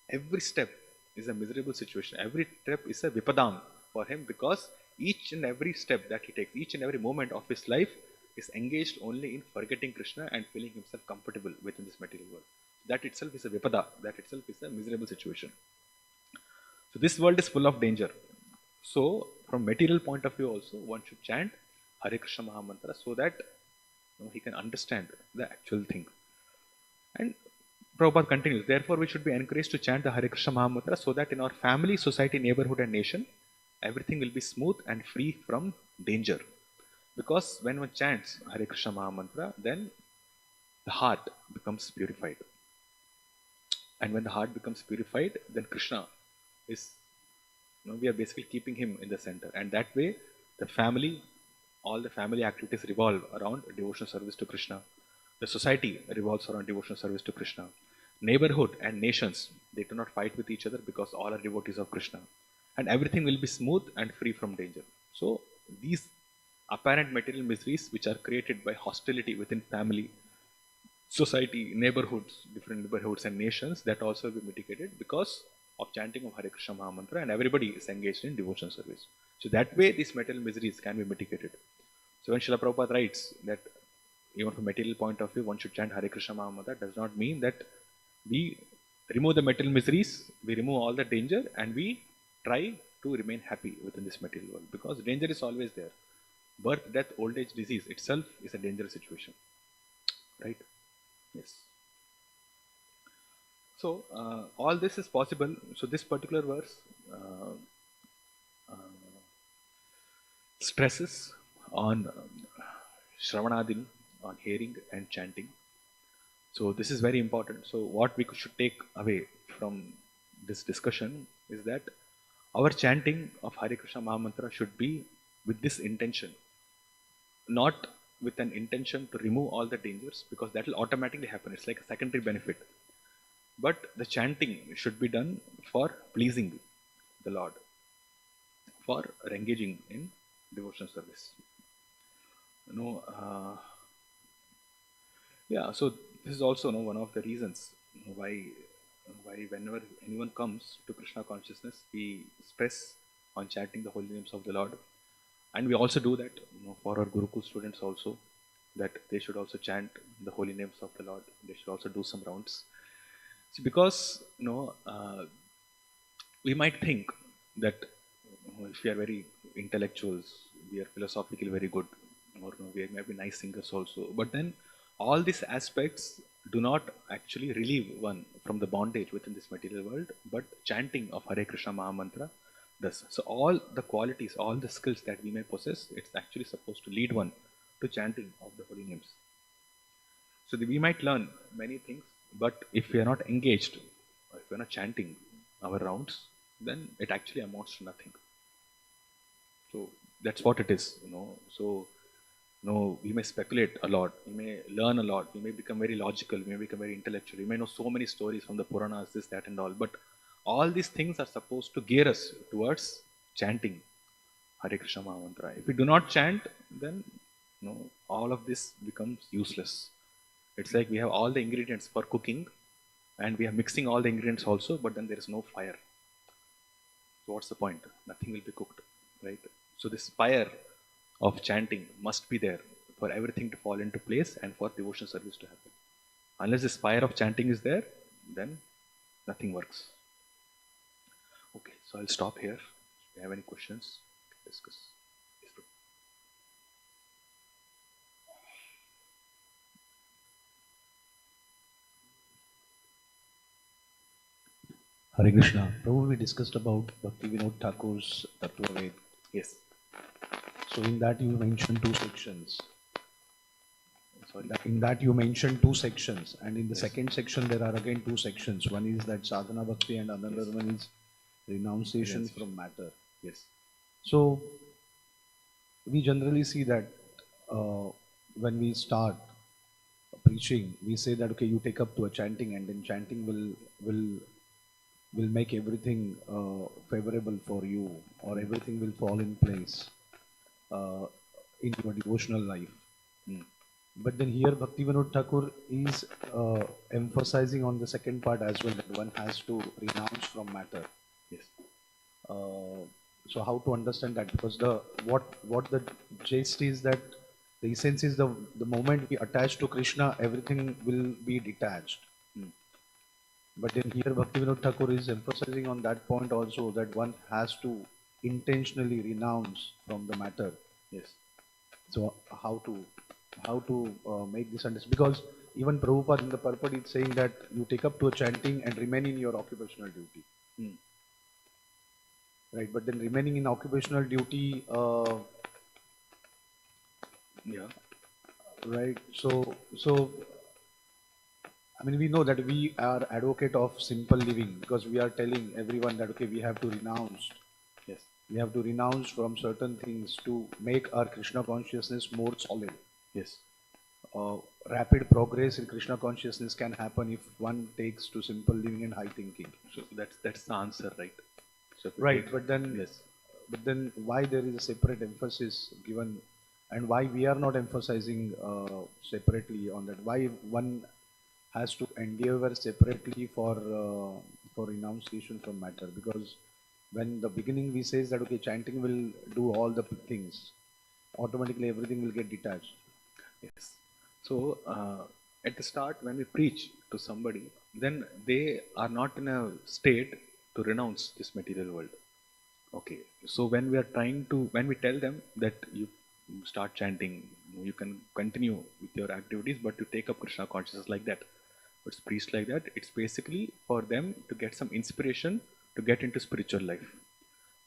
every step is a miserable situation. Every step is a vipadam for him because each and every step that he takes, each and every moment of his life is engaged only in forgetting Krishna and feeling himself comfortable within this material world. That itself is a vipada, that itself is a miserable situation. So this world is full of danger. So from material point of view also, one should chant Hare Krishna Mahamantra so that he can understand the actual thing. And Prabhupada continues, therefore we should be encouraged to chant the Hare Krishna Mahamantra so that in our family, society, neighborhood and nation, everything will be smooth and free from danger. Because when one chants Hare Krishna Mahamantra, then the heart becomes purified. And when the heart becomes purified, then Krishna is, we are basically keeping him in the center. And that way, the family, all the family activities revolve around devotional service to Krishna. The society revolves around devotional service to Krishna. Neighborhood and nations, they do not fight with each other because all are devotees of Krishna. And everything will be smooth and free from danger. So these apparent material miseries which are created by hostility within family, society, neighborhoods, different neighborhoods and nations, that also will be mitigated because of chanting of Hare Krishna Mahamantra, and everybody is engaged in devotional service. So that way these material miseries can be mitigated. So when Srila Prabhupada writes that even from a material point of view one should chant Hare Krishna Mahamantra, does not mean that we remove the material miseries, we remove all the danger and we try to remain happy within this material world, because danger is always there. Birth, death, old age, disease itself is a dangerous situation. Right? Yes. So all this is possible. So this particular verse uh, stresses on Shravanadini, on hearing and chanting. So this is very important. So what we should take away from this discussion is that our chanting of Hare Krishna Mahamantra should be with this intention, not with an intention to remove all the dangers, because that will automatically happen. It's like a secondary benefit. But the chanting should be done for pleasing the Lord, for engaging in devotional service. You know, yeah. So this is also one of the reasons why whenever anyone comes to Krishna consciousness, we stress on chanting the holy names of the Lord, and we also do that for our Gurukul students also, that they should also chant the holy names of the Lord. They should also do some rounds. See, because we might think that if we are very intellectuals, we are philosophically very good, or we may be nice singers also. But then all these aspects do not actually relieve one from the bondage within this material world, but chanting of Hare Krishna Mahamantra does. So all the qualities, all the skills that we may possess, it's actually supposed to lead one to chanting of the holy names. So we might learn many things, but if we are not engaged, or if we are not chanting our rounds, then it actually amounts to nothing. So that's what it is. So we may speculate a lot, we may learn a lot, we may become very logical, we may become very intellectual, we may know so many stories from the Puranas, this, that, and all. But all these things are supposed to gear us towards chanting Hare Krishna Mahamantra. If we do not chant, then all of this becomes useless. It's like we have all the ingredients for cooking, and we are mixing all the ingredients also, but then there is no fire. So what's the point? Nothing will be cooked, right? So this fire of chanting must be there for everything to fall into place and for devotional service to happen. Unless this fire of chanting is there, then nothing works. Okay, so I'll stop here. If you have any questions, we can discuss. Yes, bro. Hare Krishna. Prabhu, we discussed about Bhakti Vinod Thakur's Tattva Ved. Yes. So in that you mentioned two sections. Sorry. In that you mentioned two sections, and in the Yes. second section there are again two sections. One is that sadhana bhakti, and another Yes. one is renunciation Renunciation. from matter. Yes. So we generally see that when we start preaching, we say that okay, you take up to a chanting, and then chanting will make everything favorable for you, or everything will fall in place uh, in your devotional life. Mm. But then here Bhakti Vinod Thakur is emphasizing on the second part as well, that one has to renounce from matter. Yes. So how to understand that? Because what the gist is that the essence is the moment we attach to Krishna, everything will be detached. Mm. But then here Bhakti Vinod Thakur is emphasizing on that point also, that one has to intentionally renounce from the matter. Yes. So how to make this understood? Because even Prabhupada in the purport is saying that you take up to a chanting and remain in your occupational duty. Mm. Right, but then remaining in occupational duty, Yeah. right? So I mean, we know that we are advocate of simple living, because we are telling everyone that okay, we have to renounce. Yes. We have to renounce from certain things to make our Krishna consciousness more solid. Yes. Rapid progress in Krishna consciousness can happen if one takes to simple living and high thinking. So that's the answer, right? So Right, take, but then yes. why there is a separate emphasis given, and why we are not emphasizing separately on that? Why one has to endeavor separately for renunciation from matter? Because when the beginning we says that okay, chanting will do all the things, automatically everything will get detached. Yes. So at the start, when we preach to somebody, then they are not in a state to renounce this material world. Okay. So when we tell them that you start chanting, you can continue with your activities, but you take up Krishna consciousness like that. It's preached like that. It's basically for them to get some inspiration to get into spiritual life.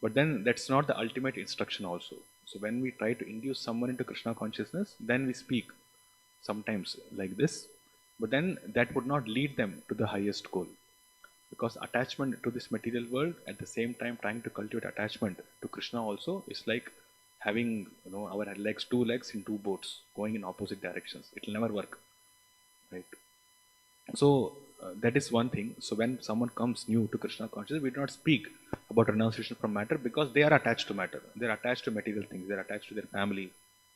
But then that's not the ultimate instruction also. So when we try to induce someone into Krishna consciousness, then we speak sometimes like this, but then that would not lead them to the highest goal. Because attachment to this material world, at the same time trying to cultivate attachment to Krishna also, is like having our legs, two legs in two boats going in opposite directions. It will never work, right? So that is one thing. So when someone comes new to Krishna consciousness, we do not speak about renunciation from matter because they are attached to matter. They are attached to material things. They are attached to their family.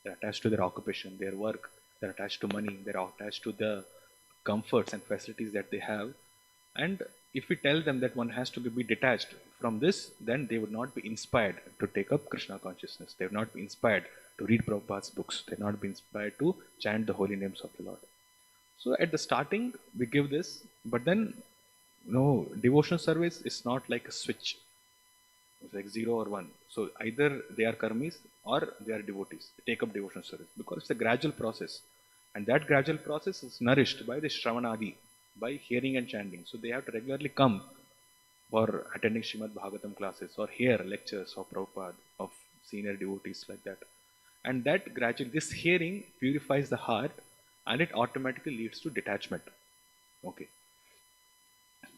They are attached to their occupation, their work. They are attached to money. They are attached to the comforts and facilities that they have. And if we tell them that one has to be detached from this, then they would not be inspired to take up Krishna consciousness. They would not be inspired to read Prabhupada's books. They would not be inspired to chant the holy names of the Lord. So at the starting, we give this, but then devotional service is not like a switch. It's like 0 or 1. So either they are karmis or they are devotees. They take up devotional service because it's a gradual process. And that gradual process is nourished by the Shravanadi, by hearing and chanting. So they have to regularly come for attending Srimad Bhagavatam classes or hear lectures of Prabhupada, of senior devotees like that. And that gradually, this hearing purifies the heart and it automatically leads to detachment. Okay.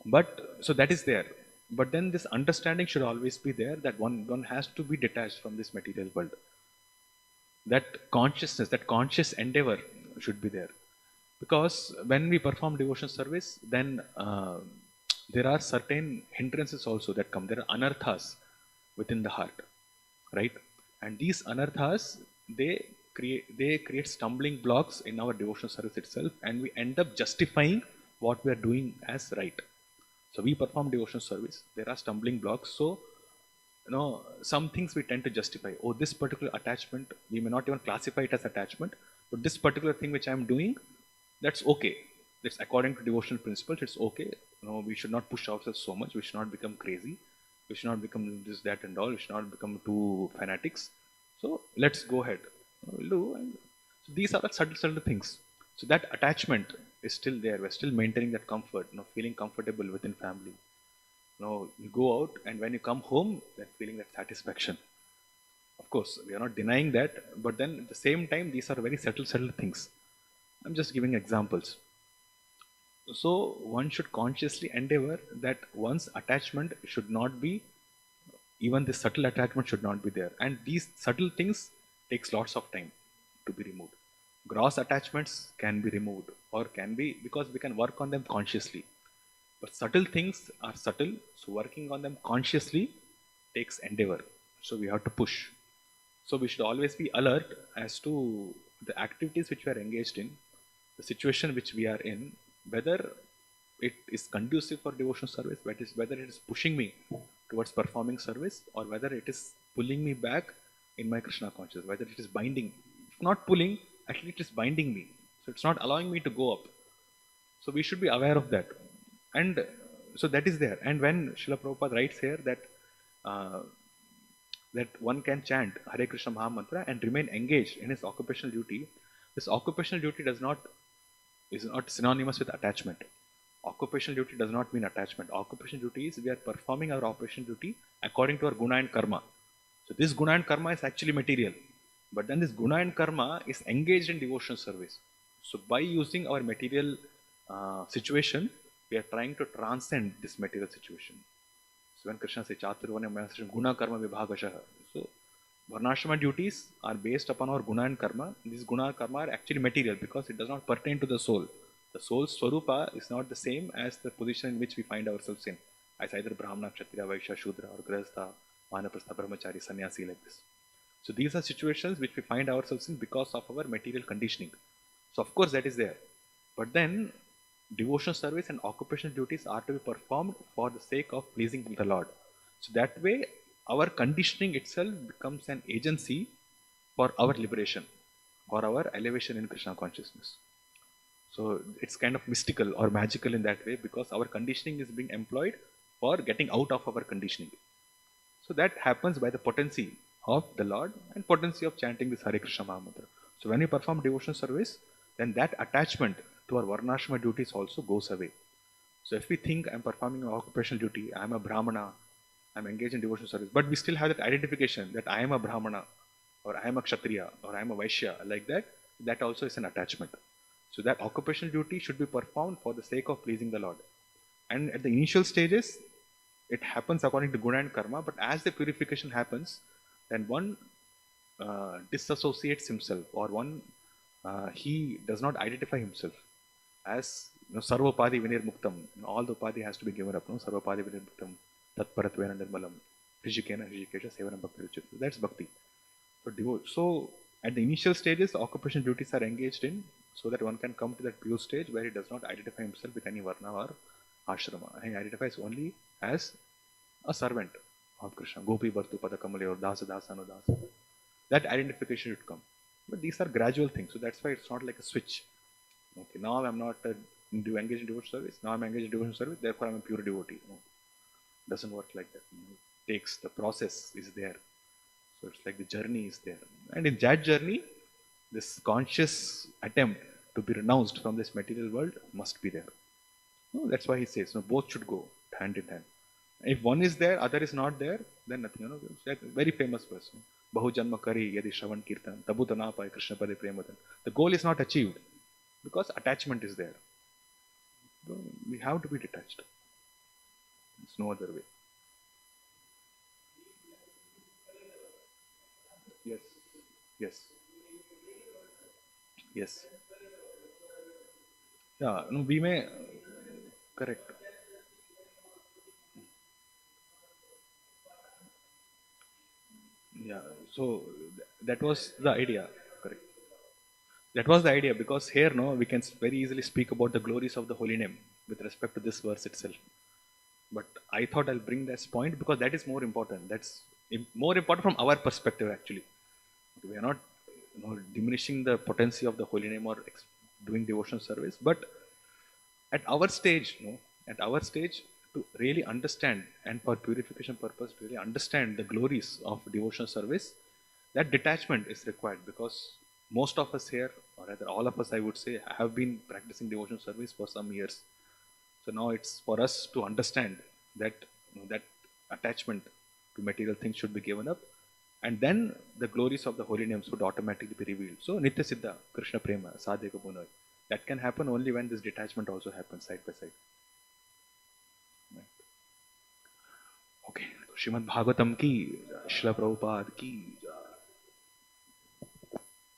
But so that is there. But then this understanding should always be there that one has to be detached from this material world. That consciousness, that conscious endeavor should be there. Because when we perform devotion service, then there are certain hindrances also that come. There are anarthas within the heart, right? And these anarthas, they create stumbling blocks in our devotional service itself, and we end up justifying what we are doing as right. So we perform devotional service. There are stumbling blocks. So some things we tend to justify. Oh, this particular attachment, we may not even classify it as attachment, but this particular thing which I am doing, that's okay. It's according to devotional principles. It's okay. We should not push ourselves so much. We should not become crazy. We should not become this, that, and all. We should not become too fanatics. So let's go ahead. We'll do. And so these are the subtle things. So that attachment is still there. We're still maintaining that comfort. Feeling comfortable within family. You go out, and when you come home, that feeling, that satisfaction. Of course, we are not denying that, but then at the same time, these are very subtle things. I'm just giving examples. So one should consciously endeavor that one's attachment should not be, even the subtle attachment should not be there. And these subtle things takes lots of time to be removed. Gross attachments can be removed or can be, because we can work on them consciously. But subtle things are subtle, so working on them consciously takes endeavor. So we have to push. So we should always be alert as to the activities which we are engaged in, the situation which we are in, whether it is conducive for devotional service, whether it is pushing me towards performing service, or whether it is pulling me back in my Krishna consciousness, whether it is binding. If not pulling, at least it is binding me. So it's not allowing me to go up. So we should be aware of that. And so that is there. And when Srila Prabhupada writes here uh, that one can chant Hare Krishna Mahamantra and remain engaged in his occupational duty, this occupational duty is not synonymous with attachment. Occupational duty does not mean attachment. Occupational duty is we are performing our occupational duty according to our guna and karma. So this guna and karma is actually material. But then this guna and karma is engaged in devotional service. So by using our material situation, we are trying to transcend this material situation. So when Krishna says Chaturvanya Guna Karma Vibhagashaha, so Varnashrama duties are based upon our guna and karma. These guna and karma are actually material because it does not pertain to the soul. The soul's swarupa is not the same as the position in which we find ourselves in, as either Brahmana, Kshatriya, Vaishya, Shudra, or Grahastha, Vanaprastha, Brahmachari, Sannyasi, like this. So these are situations which we find ourselves in because of our material conditioning. So of course that is there. But then devotional service and occupational duties are to be performed for the sake of pleasing the Lord. So that way our conditioning itself becomes an agency for our liberation, for our elevation in Krishna consciousness. So it's kind of mystical or magical in that way because our conditioning is being employed for getting out of our conditioning. So that happens by the potency of the Lord and potency of chanting this Hare Krishna Mahamantra. So when you perform devotional service, then that attachment to our varnashrama duties also goes away. So if we think I'm performing an occupational duty, I'm a Brahmana, I'm engaged in devotional service, but we still have that identification that I am a Brahmana, or I am a Kshatriya, or I am a Vaishya, like that, that also is an attachment. So that occupational duty should be performed for the sake of pleasing the Lord. And at the initial stages, it happens according to guna and karma, but as the purification happens, then one disassociates himself, or one he does not identify himself as sarvapadi vinir muktam. All the upadi has to be given up. No, sarvapadi vinir muktam tatparatvena nirmalam hrishikena hrishikesha sevanam bhakti ruchit. That's bhakti. So at the initial stages, occupational duties are engaged in so that one can come to that pure stage where he does not identify himself with any varna or ashrama. He identifies only as a servant of Krishna. Gopi Bhartu Padakamale or Dasa Dasano Dasa. That identification should come. But these are gradual things. So that's why it's not like a switch. Okay, now I'm not engaged in devotional service. Now I'm engaged in devotional service. Therefore, I'm a pure devotee. No, doesn't work like that. It takes the process is there. So it's like the journey is there. And in that journey, this conscious attempt to be renounced from this material world must be there. No, that's why he says, no, both should go hand in hand. If one is there, other is not there, then nothing. It's like a very famous verse. Bahu janma kari yadi shravan kirtan tabutana pai krishna pade premadan. The goal is not achieved because attachment is there. So we have to be detached. There's no other way. Yes. Yes. Yes. Yeah. No, we may. Correct. Yeah. So that was the idea. Correct. That was the idea because here, no, we can very easily speak about the glories of the holy name with respect to this verse itself. But I thought I'll bring this point because that is more important. That's more important from our perspective, actually. We are not diminishing the potency of the holy name or doing devotional service, but at our stage, at our stage, to really understand and for purification purpose, to really understand the glories of devotional service, that detachment is required because most of us here, or rather all of us, I would say, have been practicing devotional service for some years. So now it's for us to understand that that attachment to material things should be given up, and then the glories of the holy names would automatically be revealed. So Nitya Siddha, Krishna Prema, Sadhika Punay. That can happen only when this detachment also happens side by side. Right. Okay, Srimad Bhagavatam ki, Srila Prabhupada ki.